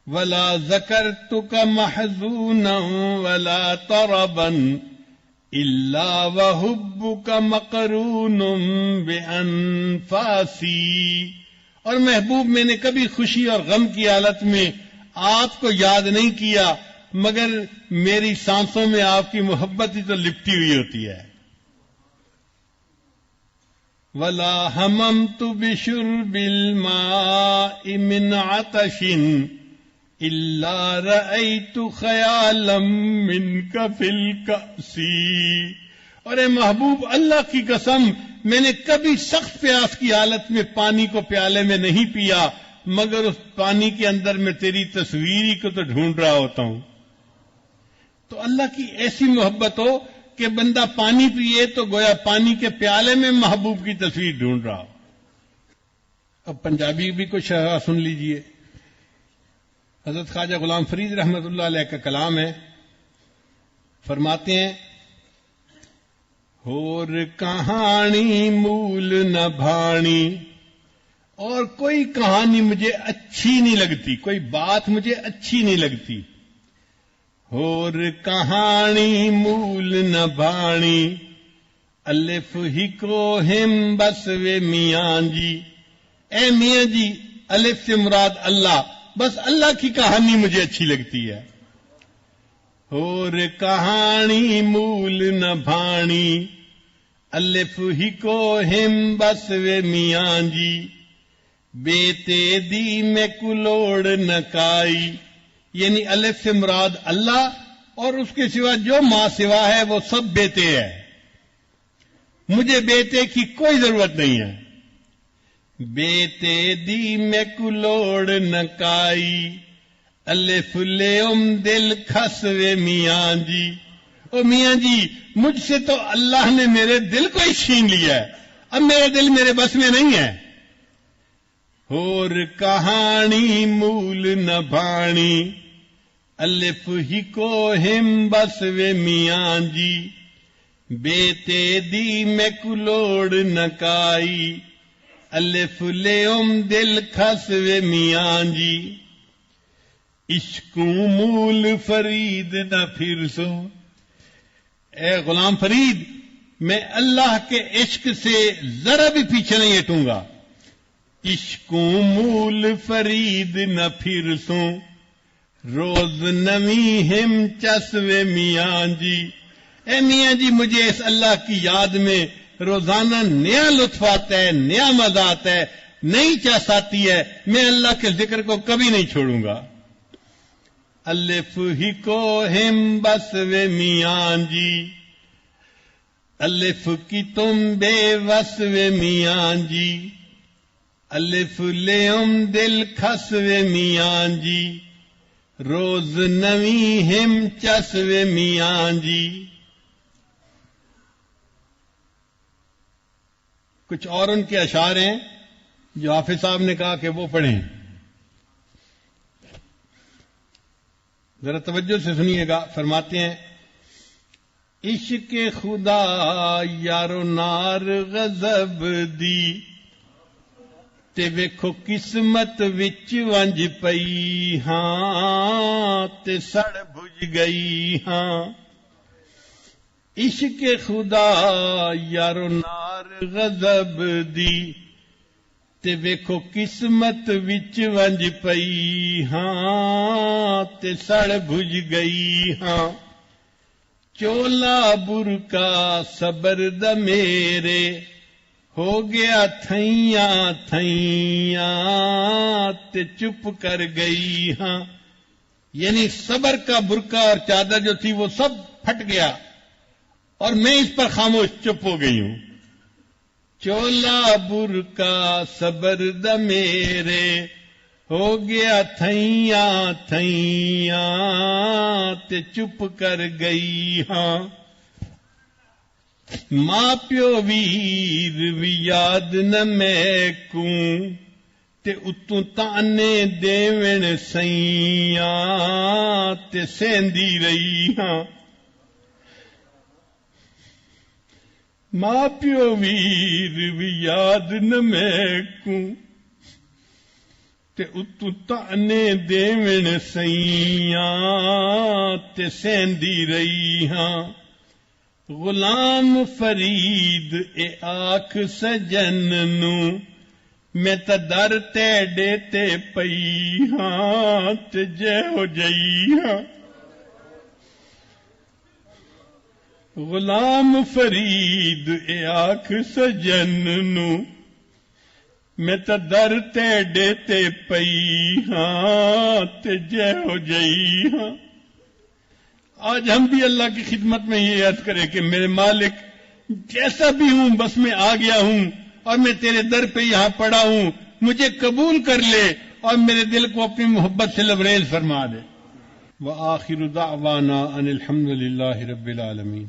ولا ذکرتک محزونا ولا طربا الا وحبک مقرون بانفاسی، اور محبوب میں نے کبھی خوشی اور غم کی حالت میں آپ کو یاد نہیں کیا، مگر میری سانسوں میں آپ کی محبت ہی تو لپٹی ہوئی ہوتی ہے۔ ولا ہممت بشرب الماء من عطش الا رأيت خیالا منک فی الکأس، اور اے محبوب اللہ کی قسم میں نے کبھی سخت پیاس کی حالت میں پانی کو پیالے میں نہیں پیا، مگر اس پانی کے اندر میں تیری تصویر ہی کو تو ڈھونڈ رہا ہوتا ہوں۔ تو اللہ کی ایسی محبت ہو کہ بندہ پانی پیے تو گویا پانی کے پیالے میں محبوب کی تصویر ڈھونڈ رہا ہو۔ اب پنجابی بھی کچھ شعر سن لیجئے۔ حضرت خواجہ غلام فرید رحمت اللہ علیہ کا کلام ہے، فرماتے ہیں ہور کہانی مول نہ بھانی، اور کوئی کہانی مجھے اچھی نہیں لگتی، کوئی بات مجھے اچھی نہیں لگتی۔ ہور کہانی مول نہ بھانی، الف ہی کو ہم بس وے میاں جی، اے میاں جی الف سے مراد اللہ، بس اللہ کی کہانی مجھے اچھی لگتی ہے۔ اور کہانی مول نہ بھاڑی الف ہی کو ہم بس وے میاں جی بیتے دی میں کلوڑ نہ کائی، یعنی الف سے مراد اللہ اور اس کے سوا جو ماں سوا ہے وہ سب بیٹے ہے، مجھے بیٹے کی کوئی ضرورت نہیں ہے۔ بیٹے دی میں کلوڑ نہ کائی الف لےم دل کھسوے میاں جی، او میاں جی مجھ سے تو اللہ نے میرے دل کو ہی چھین لیا ہے، اب میرا دل میرے بس میں نہیں ہے۔ اور کہانی مول نہ بھاڑی الف ہی کو ہم بس وے میاں جی بیتے دی میں کلوڑ نہ کائی الف لےم دل کھس وے میاں جی، عشقوں مول فرید نہ پھر سو، اے غلام فرید میں اللہ کے عشق سے ذرا بھی پیچھے نہیں ہٹوں گا۔ عشقوں مول فرید نہ پھر سوں روز نمی ہم چسوے میاں جی، اے میاں جی مجھے اس اللہ کی یاد میں روزانہ نیا لطف آتا ہے، نیا مزہ آتا ہے، نئی چس آتی ہے، میں اللہ کے ذکر کو کبھی نہیں چھوڑوں گا۔ الف ہی کو ہم بس وے میاں جی الف کی تم بے وس وے میاں جی الف لےم دل کھس وے میاں جی روز نوی ہم چس وے میاں جی۔ کچھ اور ان کے اشعار ہیں جو حافظ صاحب نے کہا کہ وہ پڑھیں، ذرا توجہ سے سنیے گا۔ فرماتے ہیں عشق خدا یارو نار غضب دی تے ویکھو قسمت وچ ونج پئی ہاں تے سڑ بجھ گئی ہاں۔ عشق خدا یارو نار غضب دی تے ویکھو قسمت وچ ونج پئی ہاں تے سڑ بجھ گئی ہاں۔ چولا برکا صبر دا میرے ہو گیا تھیاں تھیاں تے چپ کر گئی ہاں، یعنی صبر کا برکا اور چادر جو تھی وہ سب پھٹ گیا اور میں اس پر خاموش چپ ہو گئی ہوں۔ چولا برکا صبر دا میرے ہو گیا تھیاں تھیاں تے چپ کر گئی ہاں۔ ماں پیو ویر بھی یاد نہ میں کوں تے اتوں تانے دیون سیاں تے سیندی رہی ہاں۔ ماں پیو ویر بھی یاد نہ میں کوں تے اتوں تانے دیون سیاں تے سیندی رہی ہاں۔ غلام فرید اے آکھ سجن نو میں تا در تیڈے تے پئی ہاں تے جے ہو جئی ہاں۔ غلام فرید اے آکھ سجن نو میں تا در تیڈے تے پئی ہاں تے جے ہو جئی ہاں۔ آج ہم بھی اللہ کی خدمت میں یہ عرض کریں کہ میرے مالک جیسا بھی ہوں بس میں آ گیا ہوں اور میں تیرے در پہ یہاں پڑا ہوں، مجھے قبول کر لے اور میرے دل کو اپنی محبت سے لبریز فرما دے۔ وآخر دعوانا ان الحمد للہ رب العالمین۔